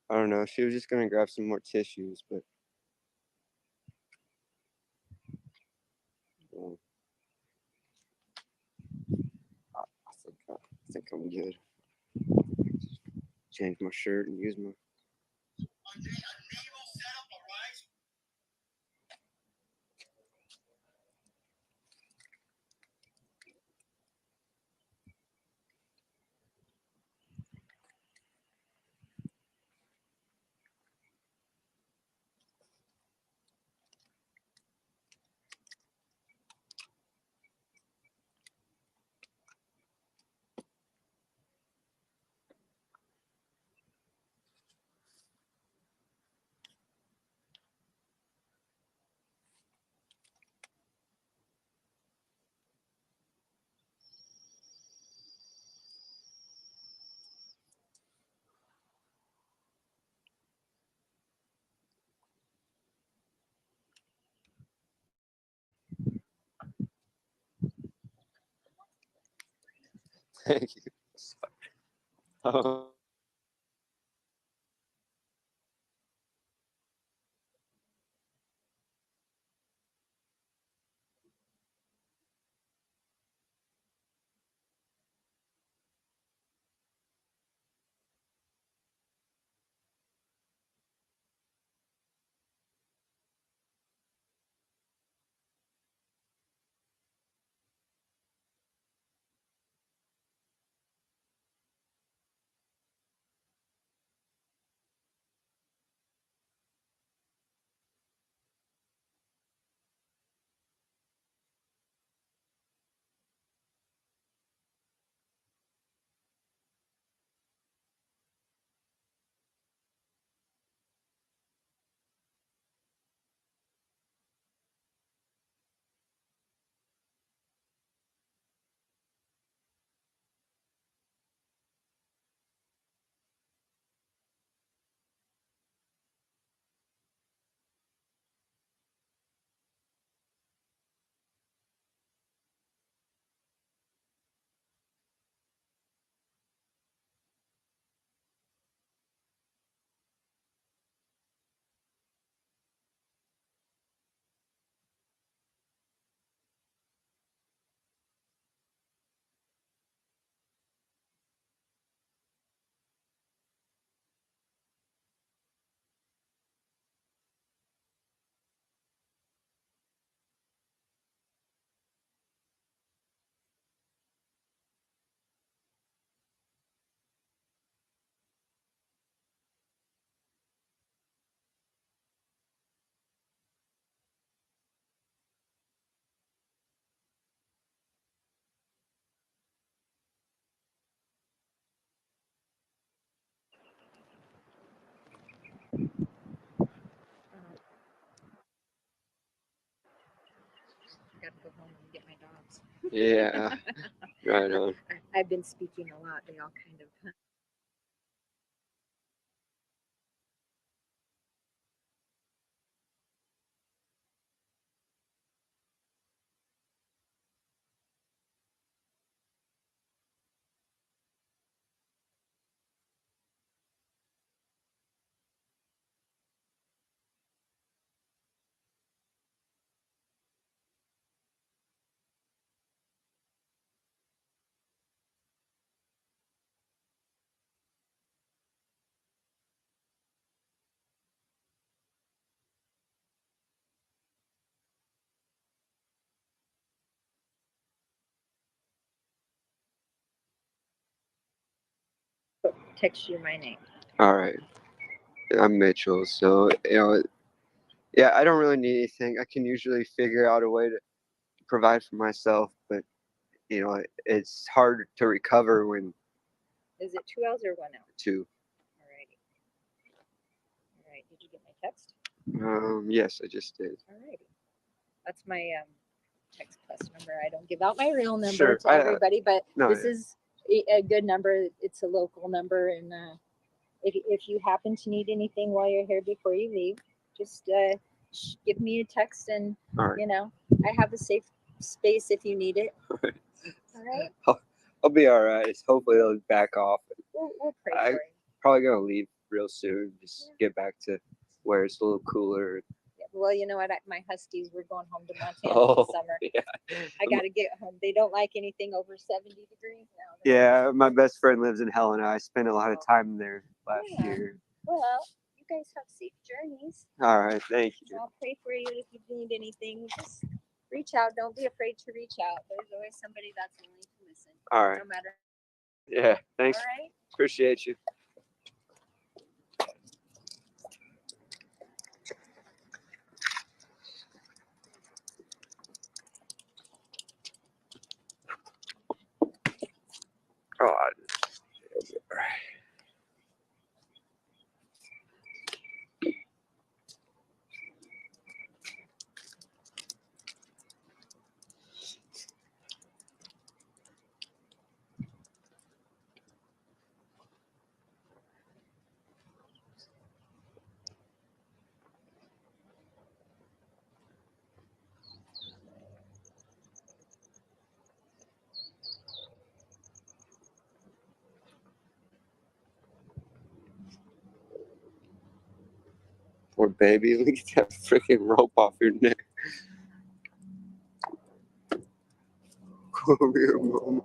I don't know. She was just gonna grab some more tissues, but I think I'm good. Change my shirt and use my. Thank you.
gotta go home and get my dogs.
Yeah. Right on.
I've been speaking a lot. They all kind of. Text you my name.
All right. I'm Mitchell. So, yeah, I don't really need anything. I can usually figure out a way to provide for myself, but, it's hard to recover when
Is it 2 L's or 1 L?
2.
Alrighty. All right. Did you get my text?
Yes, I just did.
Alrighty. That's my text plus number. I don't give out my real number
Sure,
to everybody, but
no,
this
yeah.
is a good number. It's a local number, and if you happen to need anything while you're here before you leave, just give me a text, and
All right.
I have a safe space if you need it.
All right.
All right.
I'll be all right. Hopefully they'll back off.
We'll pray
I'm
for you.
probably gonna leave real soon. Just get back to where it's a little cooler.
Yeah, well, you know what? My Huskies, we're going home to Montana
Oh,
this summer.
yeah.
I got to get home. They don't like anything over 70 degrees now.
Yeah, my best friend lives in Helena. I spent a lot of time there last year.
Well, you guys have safe journeys.
All right, thank you.
I'll pray for you if you need anything. Just reach out. Don't be afraid to reach out. There's always somebody that's willing to listen.
All right.
No matter.
Yeah, thanks.
All right.
Appreciate you. Oh, poor baby, look at that freaking rope off your neck. Come here, mama.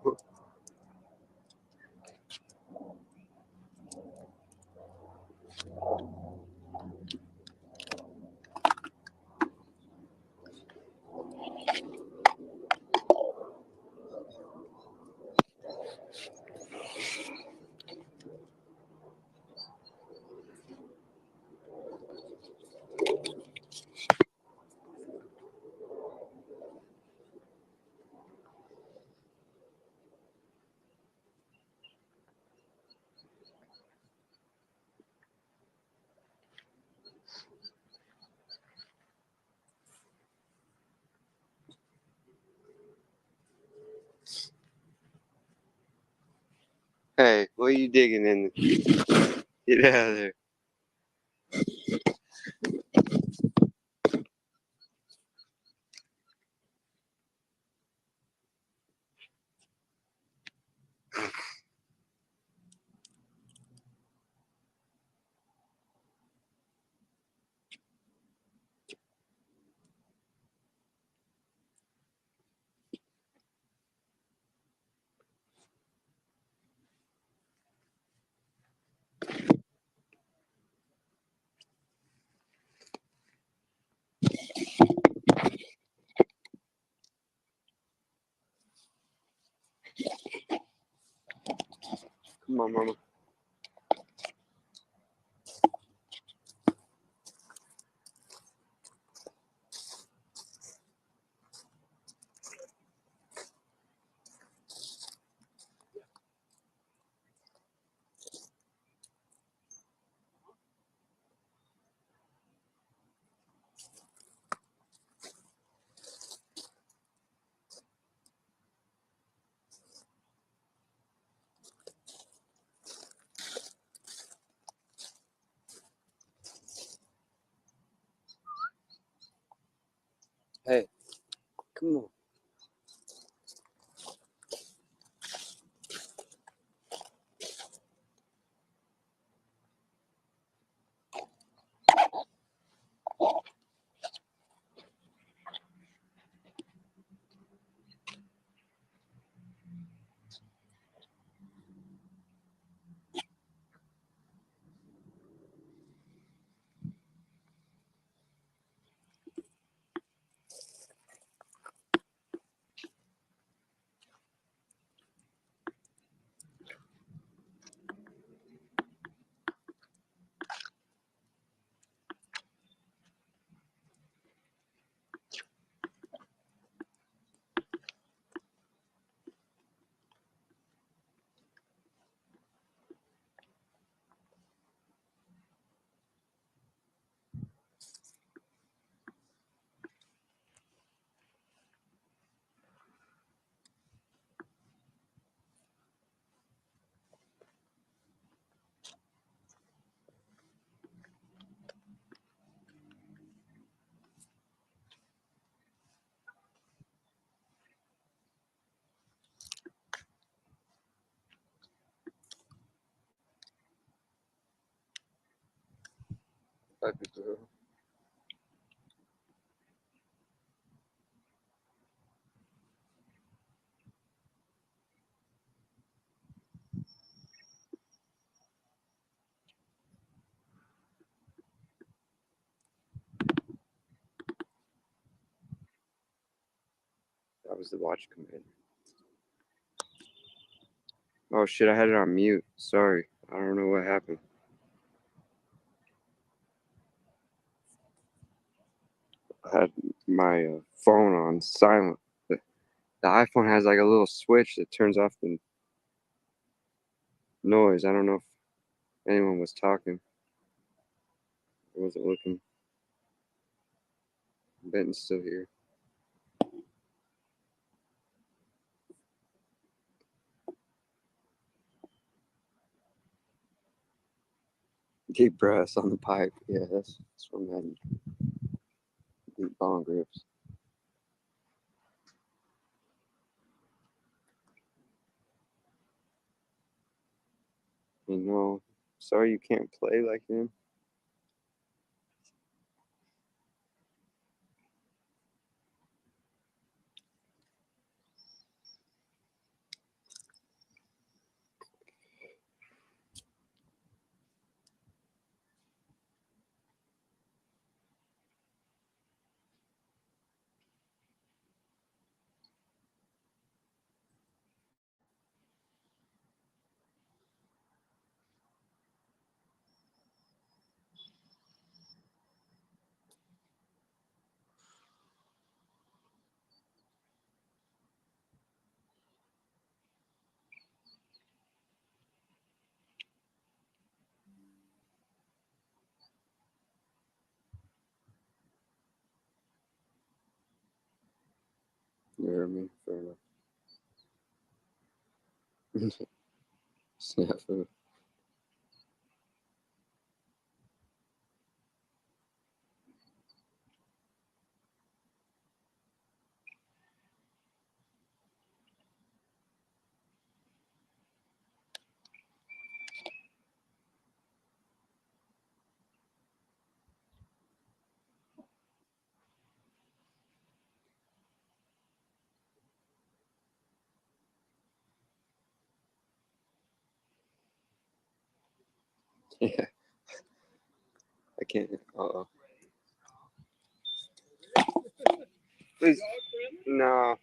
Hey, what are you digging in? Get out of there. Come on, mama. Type it through. That was the watch command. Oh shit, I had it on mute. Sorry. I don't know what happened. I had my phone on silent. The iPhone has like a little switch that turns off the noise. I don't know if anyone was talking. I wasn't looking. Benton's still here. Deep breaths on the pipe. Yeah, that's from that. Deep bong grips. You know, sorry you can't play like him. You hear me? Fair enough. Snafu. Yeah, I can't. Uh-oh. Please. No.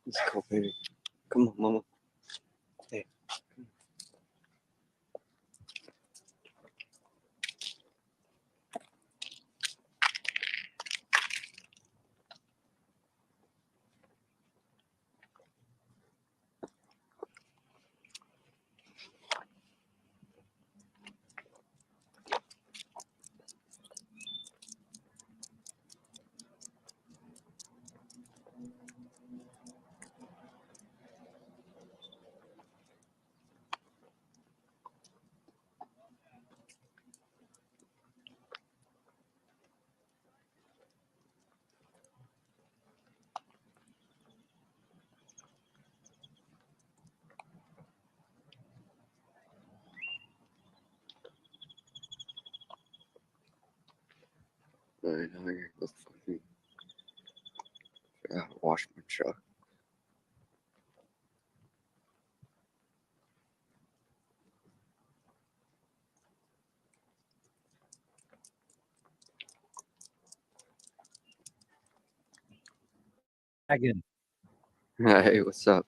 Let's go, baby. Come on, mama. Hey. All right, now I gotta go fucking wash my truck.
Again.
Hey, what's up?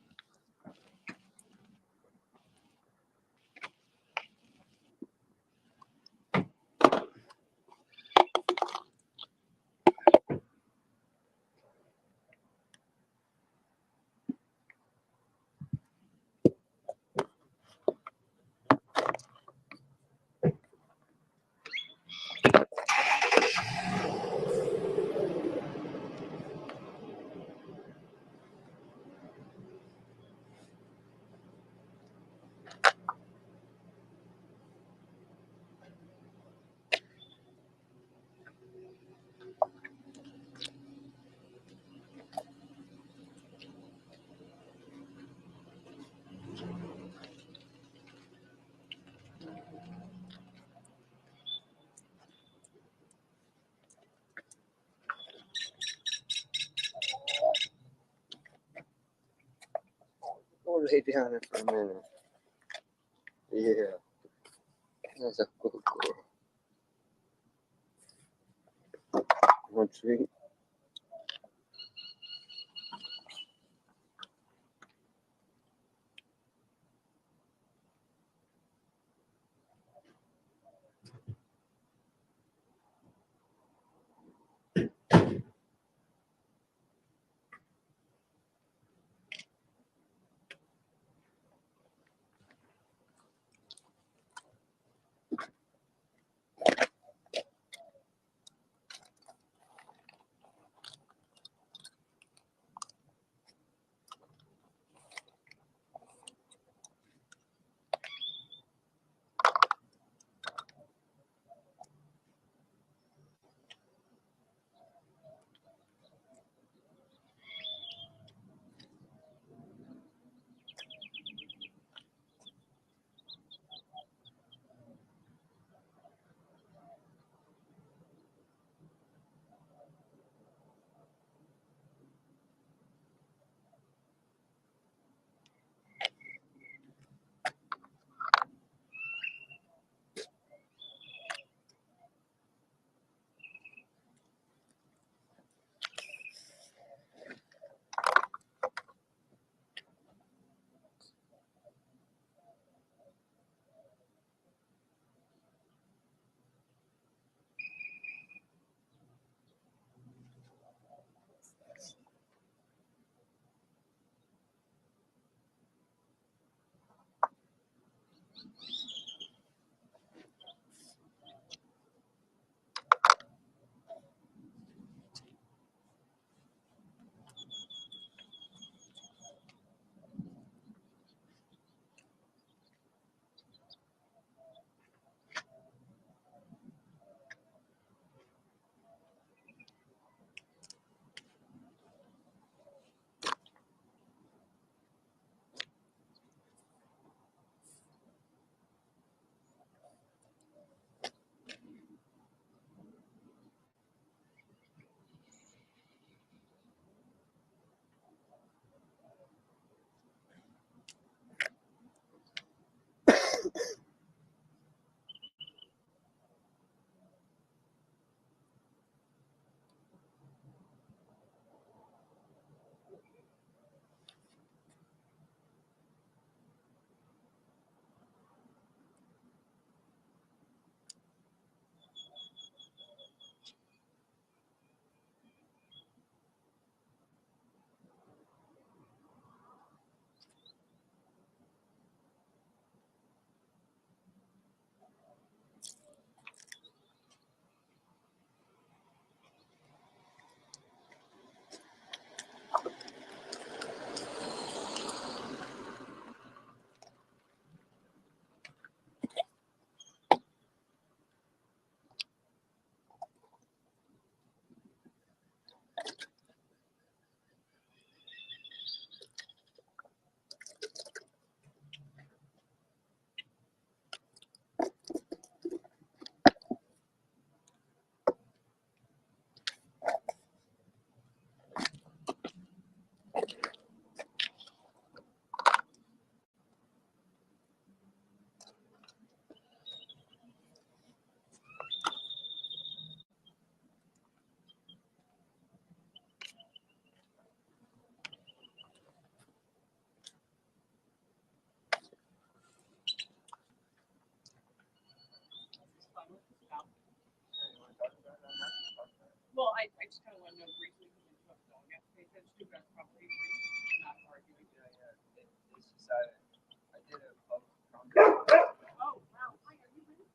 We'll lay down there for a minute. Yeah. That's a cool girl. One treat.
Well, I just kind of want to know briefly because it's not going to pay attention to, but probably not arguing.
It's just I did a public comment.
Oh, wow. Hi, are you ready?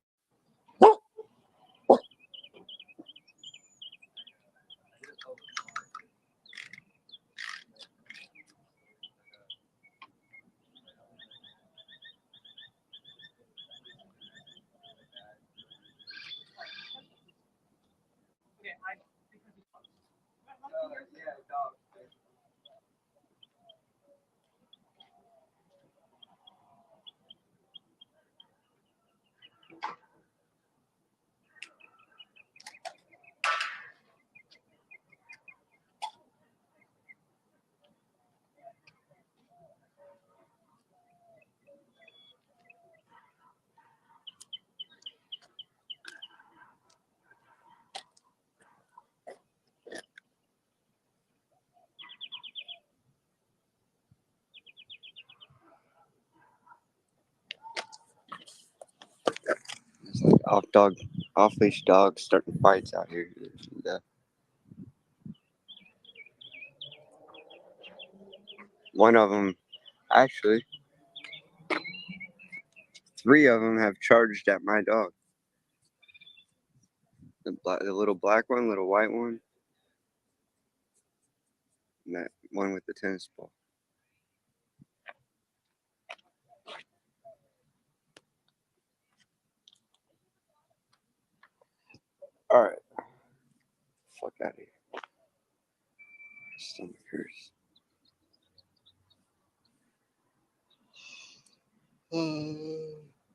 Okay, because it's
Yeah, dog.
off leash dogs starting fights out here. One of them, actually, 3 of them have charged at my dog. The little black one, little white one, and that one with the tennis ball. All right, fuck out of here. Stomach hurts. I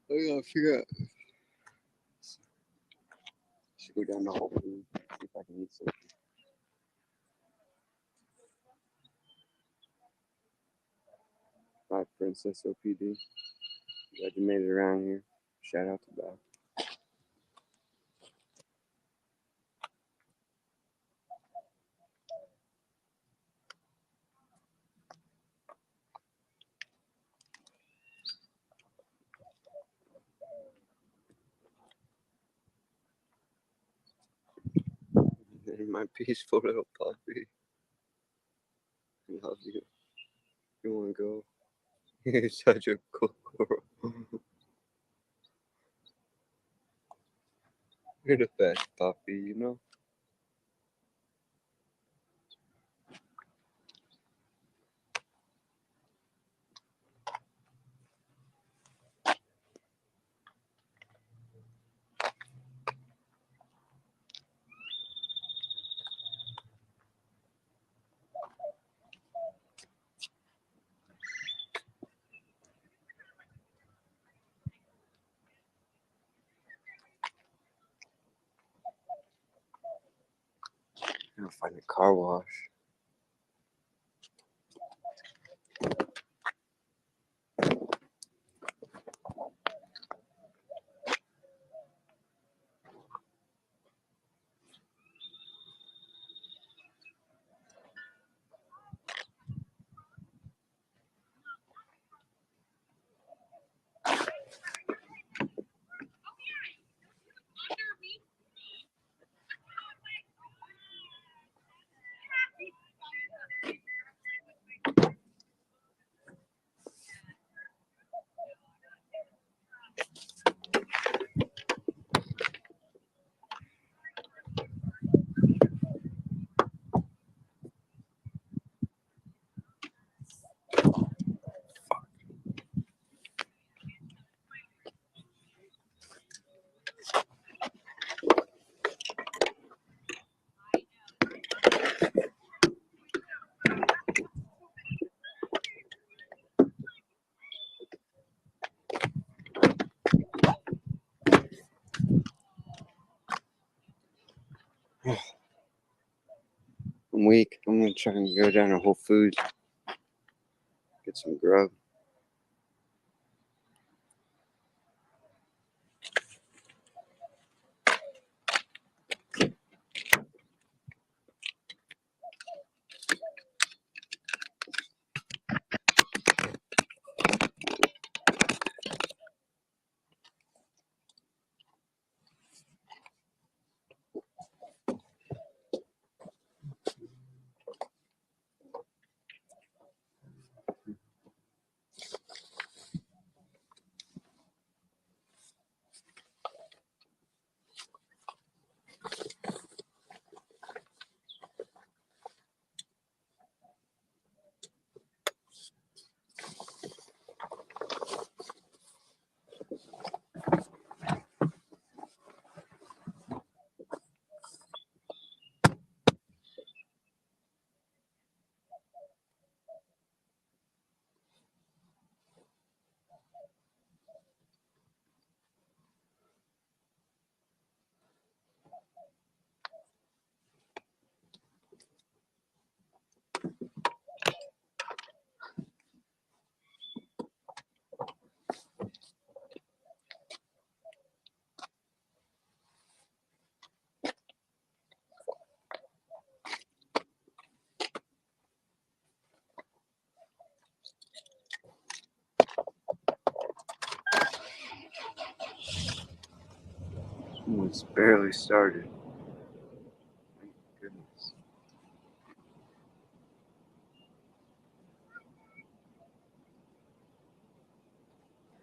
gotta figure out. Should go down the hall and see if I can eat something. Bye, Princess OPD. Glad you made it around here. Shout out to Bob. My peaceful little puppy. I love you. You wanna go? You're such a cool girl. You're the best puppy, you know? I'm gonna find a car wash. I'm weak. I'm gonna try and go down to Whole Foods. Get some grub. It's barely started. Thank goodness.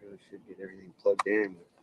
Really should get everything plugged in. But